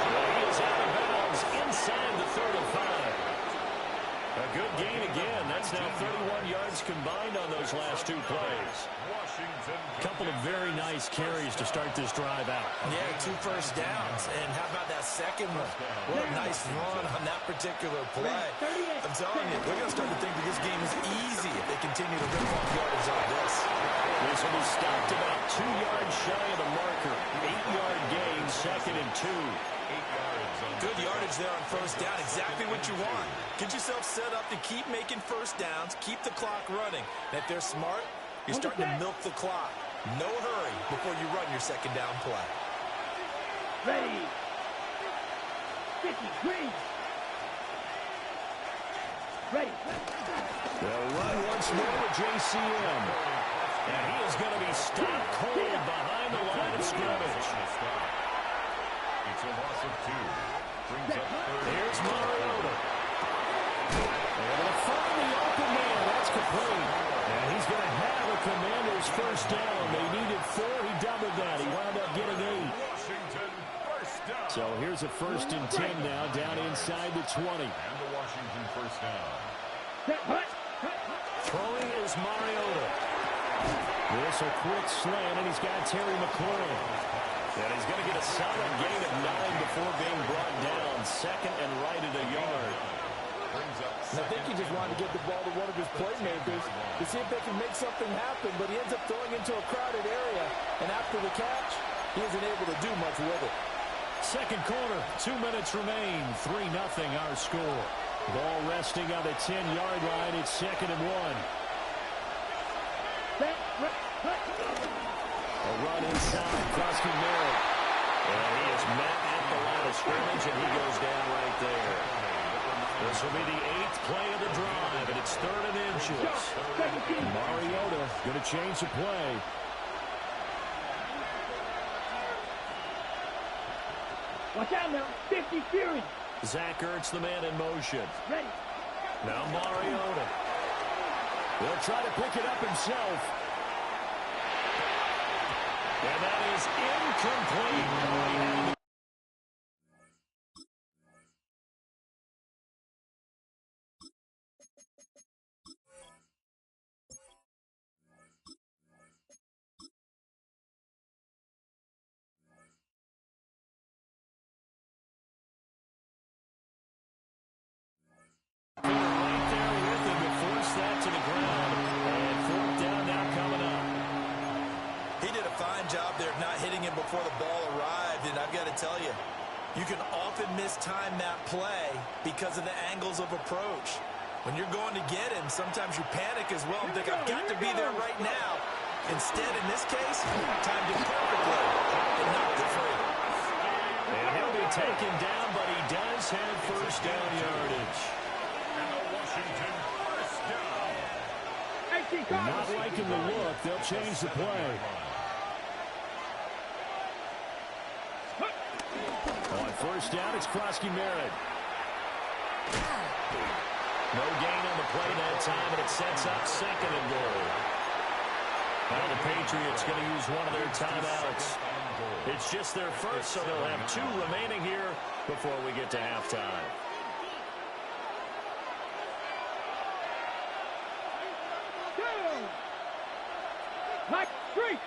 Well, he is out of bounds inside the 35. A good gain again. That's now 31 yards combined on those last 2 plays. Couple of very nice carries to start this drive out. Yeah, 2 first downs. And how about that second one? What a nice run on that particular play. I'm telling you, we're going to start to think that this game is easy if they continue to rip off yardage on this. This one is stopped about 2 yards shy of the marker. 8-yard gain, 2nd and 2. Good yardage there on first down. Exactly what you want. Get yourself set up to keep making first downs, keep the clock running. And if they're smart, you're starting to milk the clock. No hurry before you run your second down play. Ready. 50. Green. Ready. They'll run once more with JCM. And he is going to be stopped cold behind the line of scrimmage. It's a loss of 2. Brings up 3rd. Here's Mariota. Able to find the open man. That's complete. And he's going to have a Commander's first down. They needed 4. He doubled that. He wound up getting 8. Washington first down. So here's a 1st and 10 now down inside the 20. And the Washington first down. Throwing is Mariota. This a quick slant, and he's got Terry McLaurin. And he's going to get a solid gain of 9 before being brought down. 2nd and right at a yard. And I think he just wanted to get the ball to one of his playmakers to see if they can make something happen, but he ends up throwing into a crowded area, and after the catch, he isn't able to do much with it. Second quarter, 2 minutes remain. 3-0 our score. Ball resting on the 10-yard line. It's 2nd and 1. A run inside, Krosky Merritt. And he is met at the line of scrimmage, and he goes down right there. This will be the 8th play of the drive, and it's 3rd and inches. Mariota going to change the play. Watch out now. 50 Fury. Zach Ertz, the man in motion. Ready. Now Mariota. He'll try to pick it up himself. And that is incomplete. Right there with him to force that to the ground. And 4th down now coming up. He did a fine job there of not hitting him before the ball arrived, and I've got to tell you, you can often mistime that play because of the angles of approach. When you're going to get him, sometimes you panic as well and think, I've got to be there right now. Instead, in this case, timed it perfectly and knocked it free. And he'll be taken down, but he does have first down yardage. And the Washington first down. 18 Not liking the look. They'll change the play. On first down, it's Krosky-Merritt. No gain on the play that time, and it sets up 2nd and goal. Now the Patriots going to use one of their timeouts. It's just their first, so they'll have 2 remaining here before we get to halftime. Mike, street.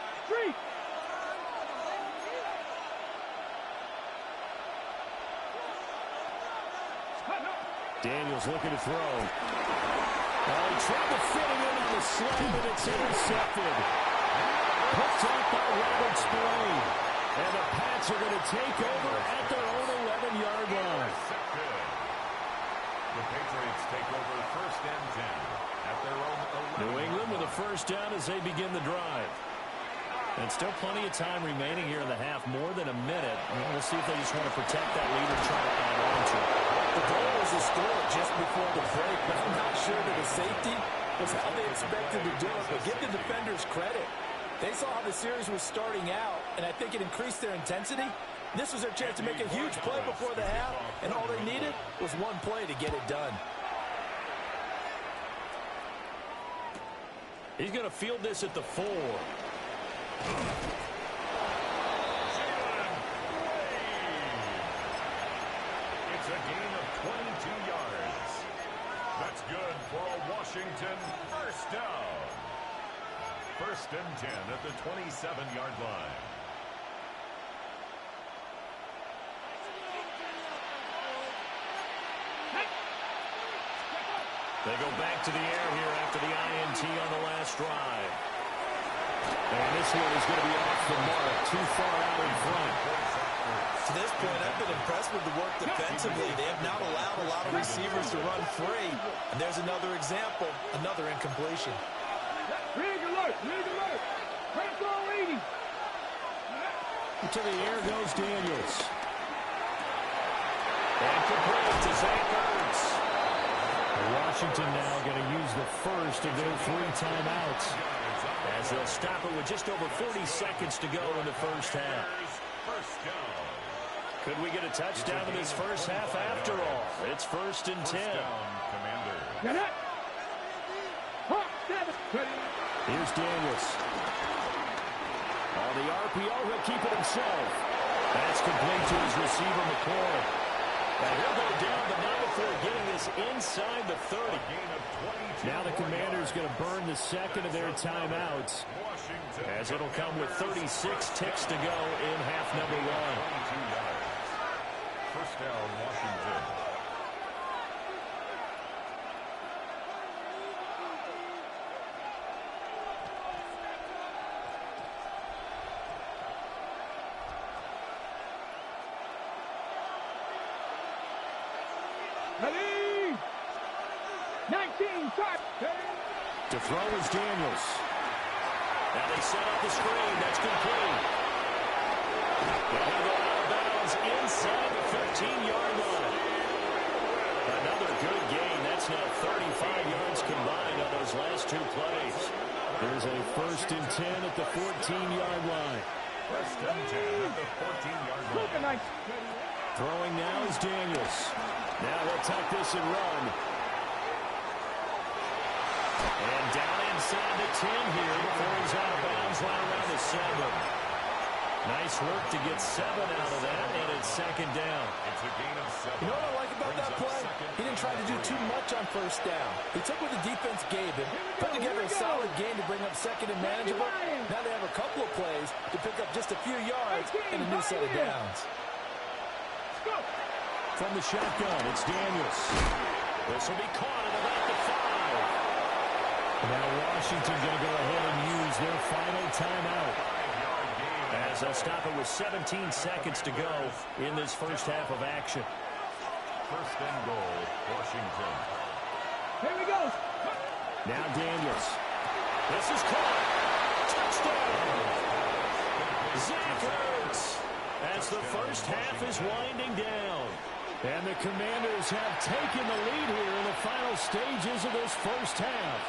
Daniels looking to throw. Oh, he tried to fit it in on the slant, and it's intercepted. Picked up by Robert Spillane. And the Pats are going to take over at their own 11-yard line. The Patriots take over 1st and 10 at their own 11. New England with a first down as they begin the drive. And still plenty of time remaining here in the half, more than a minute. We'll see if they just want to protect that lead or try to add on to it. The goal was to score just before the break, but I'm not sure that the safety was how they expected to do it. But give the defenders credit. They saw how the series was starting out, and I think it increased their intensity. This was their chance to make a huge play before the half, and all they needed was one play to get it done. He's going to field this at the 4. It's a gain of 22 yards. That's good for a Washington first down. 1st and 10 at the 27-yard line. They go back to the air here after the INT on the last drive. And this one is going to be off the mark, too far out in front. To this point, I've been impressed with the work defensively. They have not allowed a lot of receivers to run free. And there's another example, another incompletion. Rig alert. Press all 80. To the air goes Daniels. And complete to Zach Ertz. Washington now going to use the first of their 3 timeouts, as they'll stop it with just over 40 seconds to go in the first half. Could we get a touchdown in this first half after all? It's 1st and 10. Here's Daniels. On the RPO, he'll keep it himself. That's complete to his receiver, McCoy. And he'll go down, but not before getting this inside the 30. Now the Commanders going to burn the 2nd of their timeouts, as it'll come with 36 ticks to go in half number 1. First down, Washington. Ready? 19, start. To throw is Daniels. Now they set up the screen. That's complete. They'll go out of bounds inside the 15-yard line. Another good gain. That's now 35 yards combined on those last 2 plays. There's a 1st and 10 at the 14-yard line. 1st and 10 at the 14-yard line. Throwing now is Daniels. Now he'll tuck this and run. And down inside the 10 here before he's out of bounds right around the 7. Nice work to get 7 out of that, and it's 2nd down. It's a gain of 7. You know what I like about that play? He didn't try to do too much on first down. He took what the defense gave him, put together a solid game to bring up 2nd and manageable. Now they have a couple of plays to pick up just a few yards and a new set of downs. From the shotgun, it's Daniels. This will be caught at about the 5. Now Washington going to go ahead and use their final timeout, as they'll stop it with 17 seconds to go in this first half of action. 1st and goal, Washington. Here we go. Now Daniels. This is caught. Touchdown. Zach Ertz, as the first half is winding down. And the Commanders have taken the lead here in the final stages of this first half.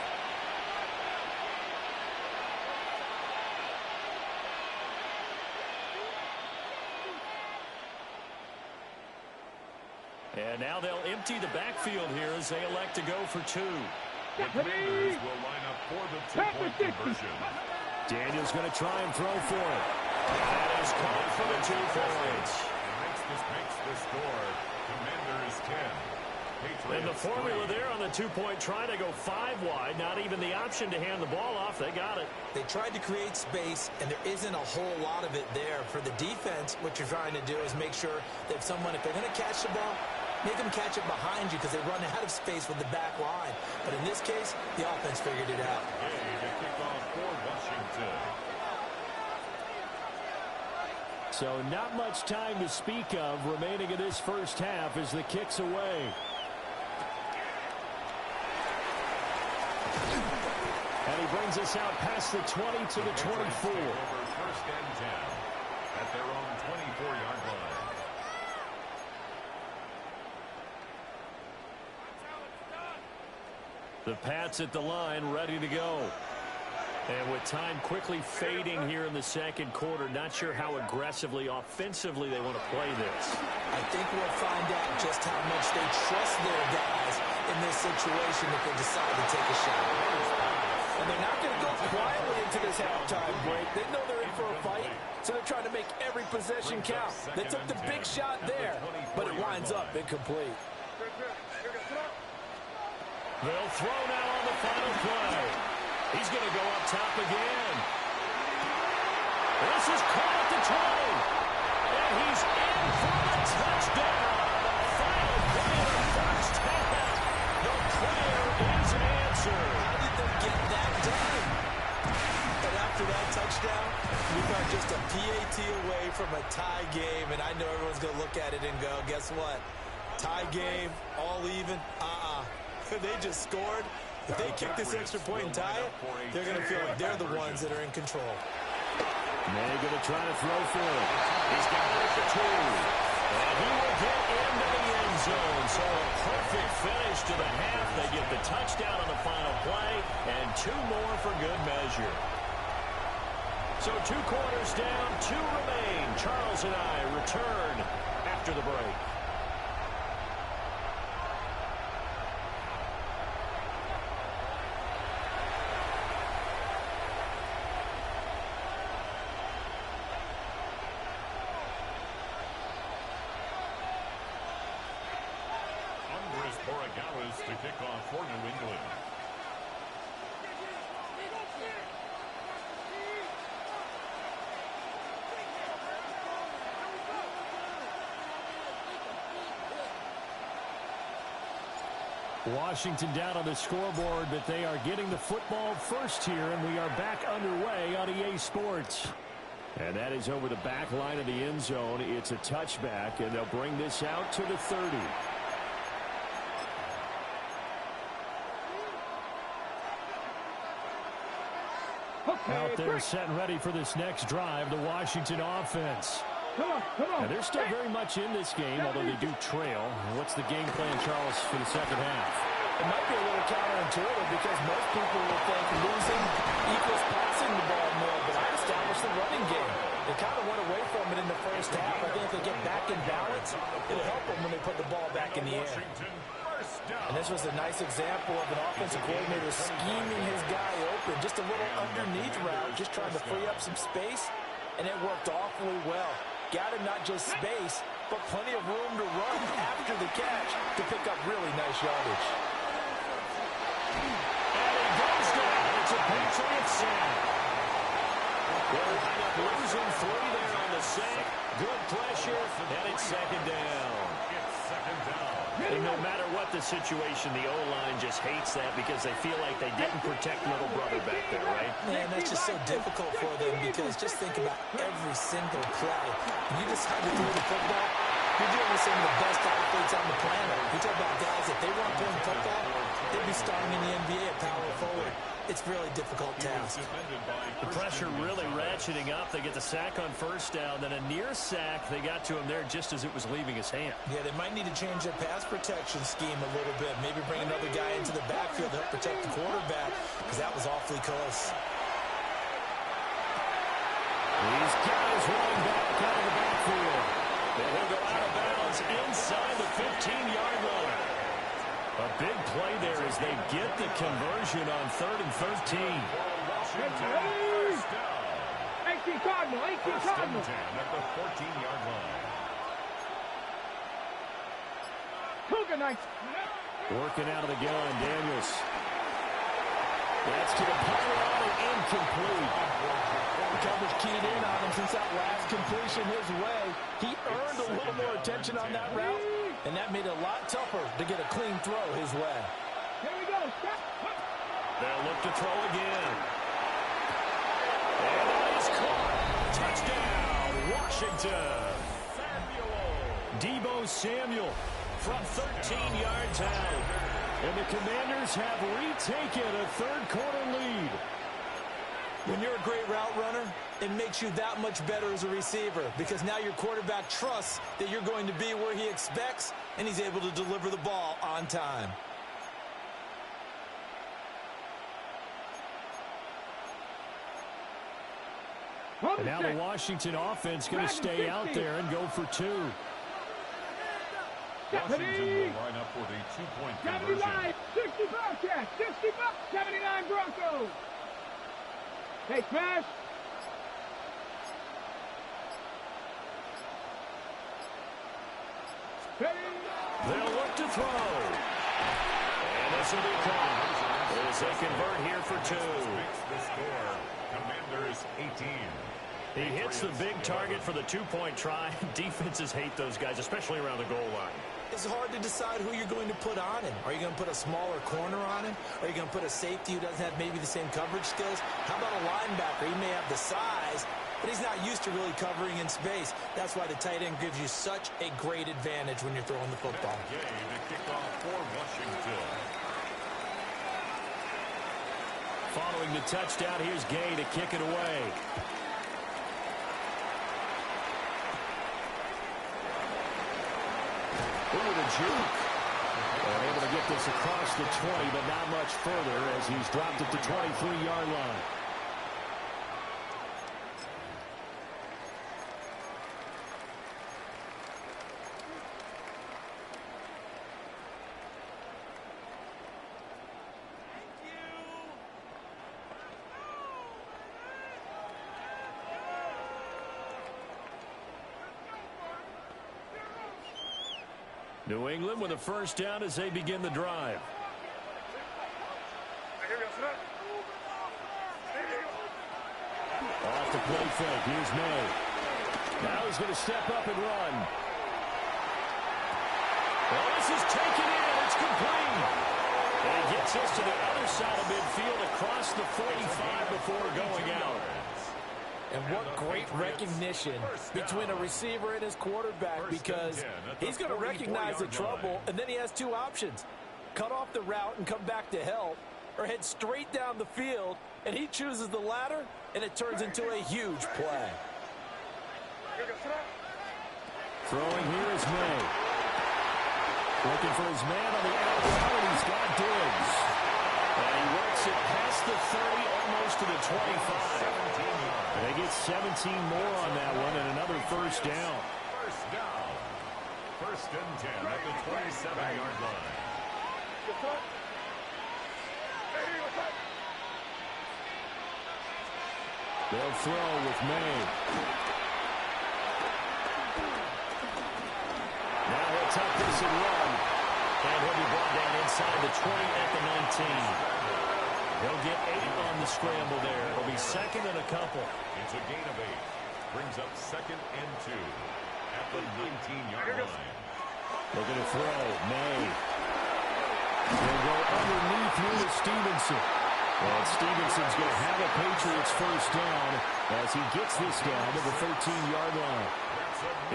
And now they'll empty the backfield here as they elect to go for 2. The Commanders will line up for the two-point conversion. Daniel's going to try and throw for it. That is called for the 2 points. Makes the score. Commanders 10. And the formula there on the 2-point try to go 5 wide. Not even the option to hand the ball off. They got it. They tried to create space, and there isn't a whole lot of it there. For the defense, what you're trying to do is make sure that if they're going to catch the ball, make them catch it behind you because they run out of space with the back line. But in this case, the offense figured it out. The kickoff for Washington. So not much time to speak of remaining in this first half as the kick's away. And he brings us out past the 20 to the 24. First and 10 at their own 24-yard line. The Pats at the line, ready to go. And with time quickly fading here in the second quarter, not sure how aggressively, offensively they want to play this. I think we'll find out just how much they trust their guys in this situation if they decide to take a shot. And they're not going to go quietly into this halftime break. They know they're in for a fight, so they're trying to make every possession count. They took the big shot there, but it winds up incomplete. They'll throw now on the final play. He's going to go up top again. This is caught at the 20. And he's in for the touchdown. Final play of the first half. The prayer is answered. How did they get that done? And after that touchdown, we got just a PAT away from a tie game. And I know everyone's going to look at it and go, guess what? Tie game, all even. They just scored. If they kick this extra point and tie it, they're going to feel like they're the ones that are in control. May going to try to throw for it. He's got it at the 2. And he will get into the end zone. So a perfect finish to the half. They get the touchdown on the final play, and 2 more for good measure. So 2 quarters down, 2 remain. Charles and I return after the break. To kick off for New England. Washington down on the scoreboard, but they are getting the football first here, and we are back underway on EA Sports. And that is over the back line of the end zone. It's a touchback, and they'll bring this out to the 30. Out there set and ready for this next drive, the Washington offense. Come on. Now, they're still very much in this game, although they do trail. What's the game plan, Charles, for the second half? It might be a little counterintuitive because most people will think losing equals passing the ball more, but I established the running game. They kind of went away from it in the first half. I think if they get back in balance, it'll help them when they put the ball back in the air. And this was a nice example of an offensive coordinator scheming his guy open. Just a little underneath route, just trying to free up some space, and it worked awfully well. Got him not just space, but plenty of room to run after the catch to pick up really nice yardage. And he goes down. It's a Patriots sack. They'll end up losing 3 there on the sack. Good pressure, and it's second down. And no matter what the situation, the O-line just hates that because they feel like they didn't protect little brother back there, right? Man, that's just so difficult for them because just think about every single play. When you decide to throw the football, you're dealing with some of the best athletes on the planet. You talk about guys, if they weren't playing football, they'd be starting in the NBA at power forward. It's a really difficult task. The pressure really ratcheting up. They get the sack on first down. Then a near sack. They got to him there just as it was leaving his hand. Yeah, they might need to change their pass protection scheme a little bit. Maybe bring another guy into the backfield to help protect the quarterback because that was awfully close. These guys running back out of the backfield. And he'll go out of bounds inside the 15-yard line. A big play there as they get the conversion on 3rd and 13. 18 Cardinal, 18 Cardinal. At the 14-yard line. Cougar Knights. Working out of the gun, Daniels. That's to the pylon and incomplete. The coverage keyed in on him since that last completion his way. He earned a little more attention on that route, and that made it a lot tougher to get a clean throw his way. Here we go. Stop. They'll look to throw again. And that is caught. Touchdown, Washington. Deebo Samuel from 13 yards out. And the Commanders have retaken a third-quarter lead. When you're a great route runner, it makes you that much better as a receiver because now your quarterback trusts that you're going to be where he expects, and he's able to deliver the ball on time. And now the Washington offense going to stay out there and go for two. Washington will line up for the two-point conversion. 79, 60 Bobcats, 60 Bucks, 79 Broncos. Hey, smash. They'll look to throw. And this will be caught as they convert here for two. The score, Commanders 18. He hits the big target for the two-point try. Defenses hate those guys, especially around the goal line. It's hard to decide who you're going to put on him. Are you going to put a smaller corner on him? Are you going to put a safety who doesn't have maybe the same coverage skills? How about a linebacker? He may have the size, but he's not used to really covering in space. That's why the tight end gives you such a great advantage when you're throwing the football. Gay to kick off for Washington. Following the touchdown, here's Gay to kick it away. Ooh, the juke. And able to get this across the 20, but not much further as he's dropped at the 23-yard line. New England with a first down as they begin the drive. Off the play fake. Here's May. Now he's going to step up and run. Well, this is taken in. It's complete. And he gets us to the other side of midfield across the 45 before going out. And what great recognition between a receiver and his quarterback, because he's going to recognize the trouble, and then he has two options. Cut off the route and come back to help, or head straight down the field, and he chooses the latter, and it turns into a huge play. Throwing here is May. Looking for his man on the outside, and he's got Diggs. And he works it past the 30, almost to the 25. They get 17 more on that one and another first down. First down. First and 10 at the 27-yard line. They'll throw with May. Now he'll tuck this and run. And he'll be brought down inside the 20 at the 19. He'll get 8 on the scramble there. It'll be second and a couple. It's a gain of 8. Brings up second and 2 at the 19-yard line. Looking to throw. May. He'll go underneath here to Stevenson. And Stevenson's going to have a Patriots first down as he gets this down to the 13-yard line.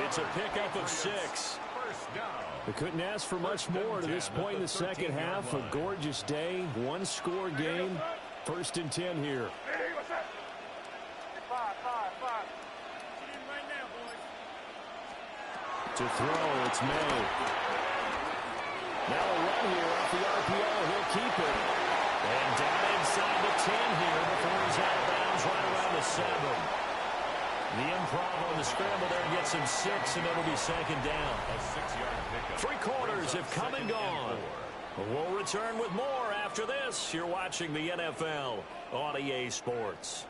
It's a pickup of 6. First down. They couldn't ask for much more to this point in the second half. A gorgeous day, one-score game. First and 10 here. To throw, it's May. Now a run here off the RPO. He'll keep it. And down inside the 10 here before he's out of bounds right around the 7. The improv on the scramble there gets him 6, and it'll be second down. A 6-yard pickup. 3 quarters have come and gone. We'll return with more after this. You're watching the NFL on EA Sports.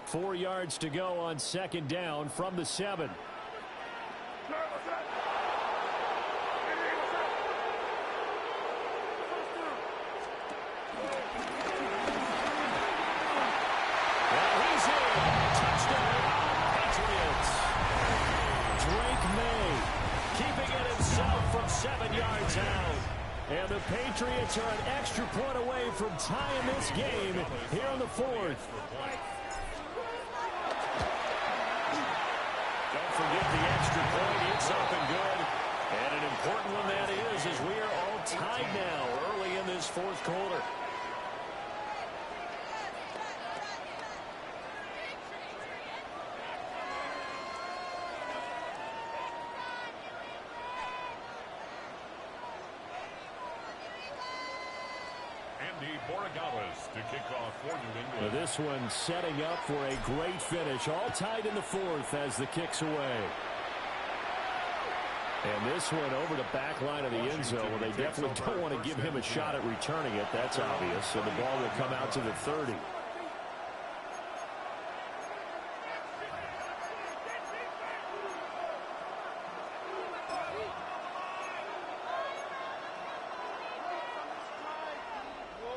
Four yards to go on second down from the 7. From 7 yards out. And the Patriots are an extra point away from tying this game here in the 4th. Don't forget the extra point. It's up and good. And an important one that is, as we are all tied now early in this 4th quarter. To kick off for New England. This one setting up for a great finish. All tied in the 4th as the kick's away. And this one over the back line of the end zone. Well, they definitely don't want to give him a shot at returning it. That's obvious. So the ball will come out to the 30.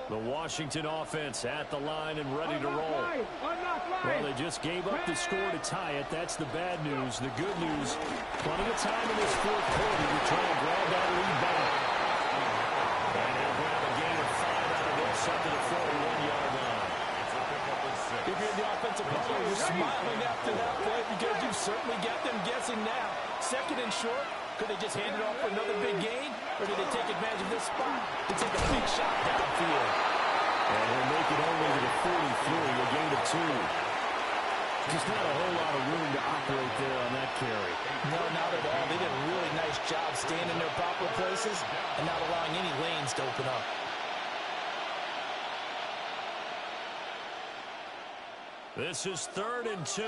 The Washington offense at the line and ready to roll. Well, they just gave up the score to tie it. That's the bad news. The good news, plenty of time in this 4th quarter to try to grab that lead back. And they'll grab a gain of 5 out of this up to the 41-yard line. If you're the offensive player, you're smiling after that play because you've certainly got them guessing now. 2nd and short. Could they just hand it off for another big gain? Or did they take advantage of this spot to take a big shot downfield? And we'll make it only to the 43, a gain of 2. Just not a whole lot of room to operate there on that carry. No, not at all. They did a really nice job staying in their proper places and not allowing any lanes to open up. This is 3rd and 2.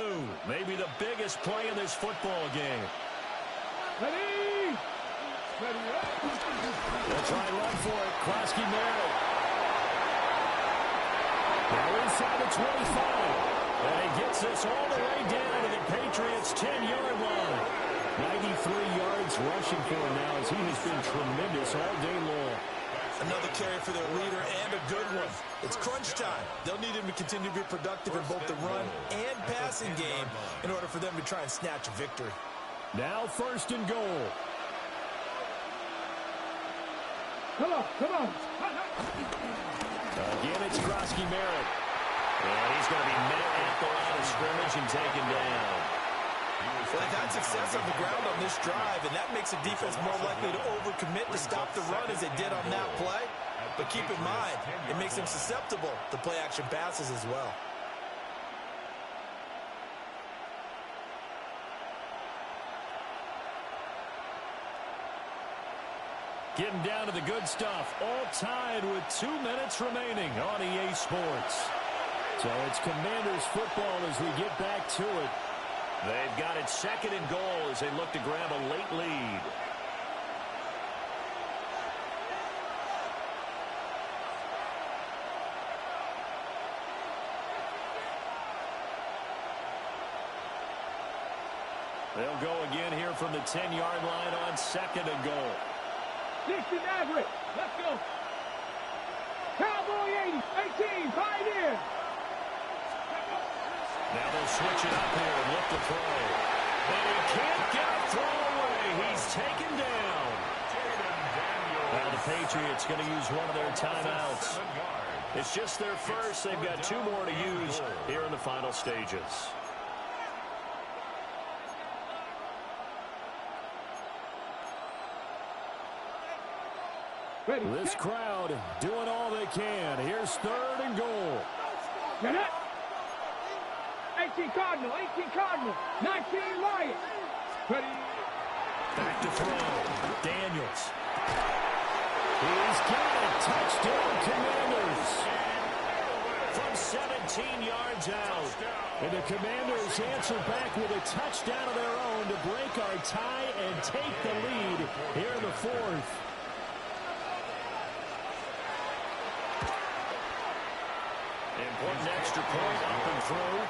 Maybe the biggest play in this football game. Ready! They'll try and run for it. Krosky Merritt. Now inside the 25. And he gets this all the way down to the Patriots' 10-yard line. 93 yards rushing for him now as he has been tremendous all day long. Another carry for their leader and a good one. It's crunch time. They'll need him to continue to be productive in both the run and passing game in order for them to try and snatch a victory. Now 1st and goal. Come on, come on. Again, it's Krosky Merritt. And he's going to be met at the line of scrimmage and taken down. Well, they've had success on the ground on this drive, and that makes the defense more likely to overcommit to stop the run as they did on that play. But keep in mind, it makes them susceptible to play-action passes as well. Getting down to the good stuff. All tied with 2 minutes remaining on EA Sports. So it's Commanders football as we get back to it. They've got it 2nd and goal as they look to grab a late lead. They'll go again here from the 10-yard line on 2nd and goal. 60 Maverick. Let's go. Cowboy 80. 18. Pioneer. Now they'll switch it up here and look to throw. But he can't get a throw away. He's taken down. Now the Patriots going to use one of their timeouts. It's just their first. They've got 2 more to use here in the final stages. Ready. This crowd doing all they can. Here's 3rd and goal. Get it. 18 Cardinal. 18 Cardinal. 19 Riot. Ready. Back back to throw. Daniels. He's got a touchdown, Commanders. From 17 yards out. And the Commanders answer back with a touchdown of their own to break our tie and take the lead here in the fourth. Important extra point up and through.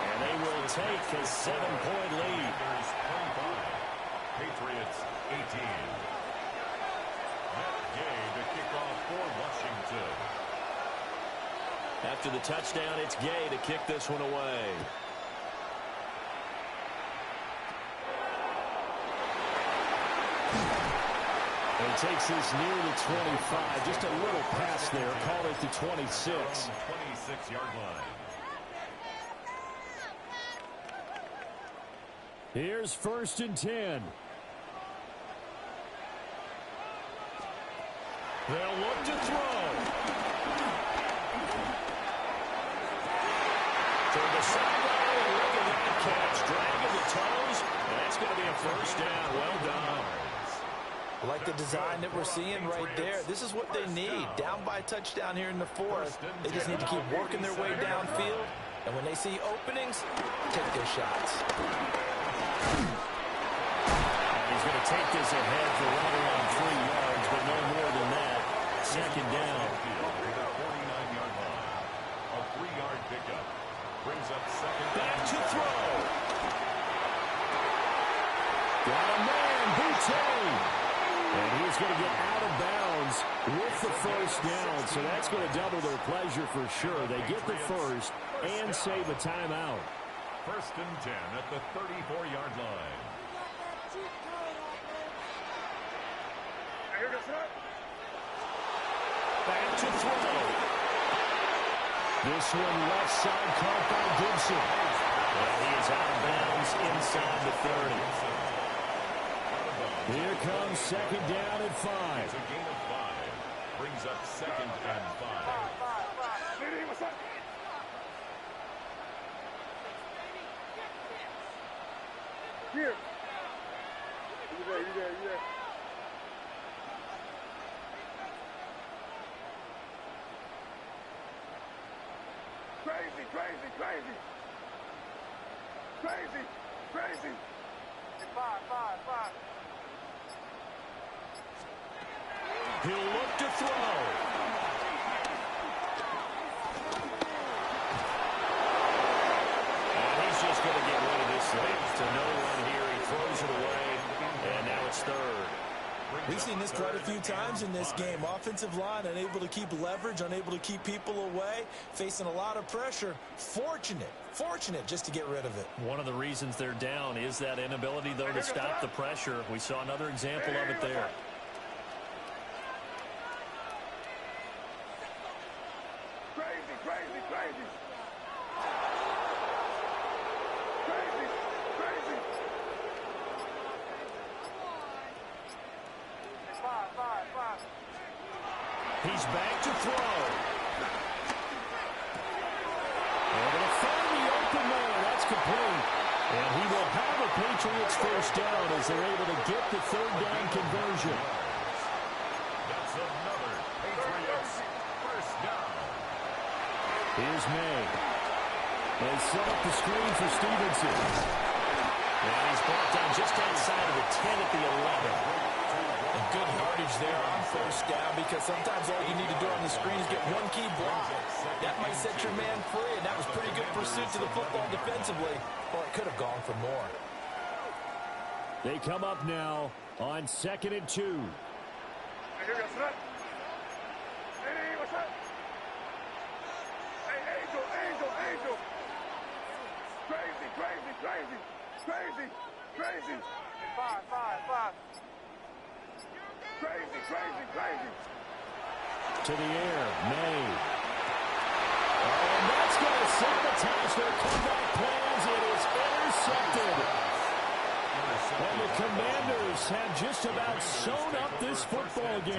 And they will take a 7-point lead. Patriots 18. Matt Gay to kick off for Washington. After the touchdown, it's Gay to kick this one away. And takes this near the 25. Just a little pass there. Call it the 26. 26-yard line. Here's 1st and 10. They'll look to throw. To the sideline, look at that catch. Dragging the toes, and that's going to be a 1st down. Well done. I like the design that we're seeing right there. This is what they need. Down by a touchdown here in the fourth. They just need to keep working their way downfield. And when they see openings, take their shots. And he's going to take this ahead for right around 3 yards, but no more than that. 2nd down. 49-yard line. A 3-yard pickup. Brings up 2nd. Back to throw. Got a man, Boutte. And he's going to get out of bounds with the 1st down. So that's going to double their pleasure for sure. They get the 1st and save a timeout. 1st and 10 at the 34-yard line. Back to throw. This one left side caught by Gibson. And he is out of bounds inside the 30. Here comes 2nd down and 5. It's a gain of 5. Brings up 2nd and 5. Here. You there. Crazy. 5. He'll look to throw. And he's just going to get rid of this thing. To no one here. He throws it away. And now it's 3rd. We've seen this quite a few times in this game. Offensive line unable to keep leverage, unable to keep people away, facing a lot of pressure. Fortunate just to get rid of it. One of the reasons they're down is that inability, though, to stop the pressure. We saw another example of it there. Crazy. He's back to throw. And going to find the open man. That's complete. And he will have a Patriots 1st down as they're able to get the 3rd down conversion. That's another Patriots 1st down. Here's May. They set up the screen for Stevenson. And he's brought down just outside of the 10 at the 11. And good yardage there on 1st down, because sometimes all you need to do on the screen is get one key block. That might set your man free, and that was pretty good pursuit to the football defensively. Or it could have gone for more. They come up now on 2nd and 2. Hey, what's up? Hey, Angel. Crazy. 5. Crazy. To the air, May. And that's going to sabotage their comeback plans. It is intercepted. And the Commanders have just about sewn up this football game.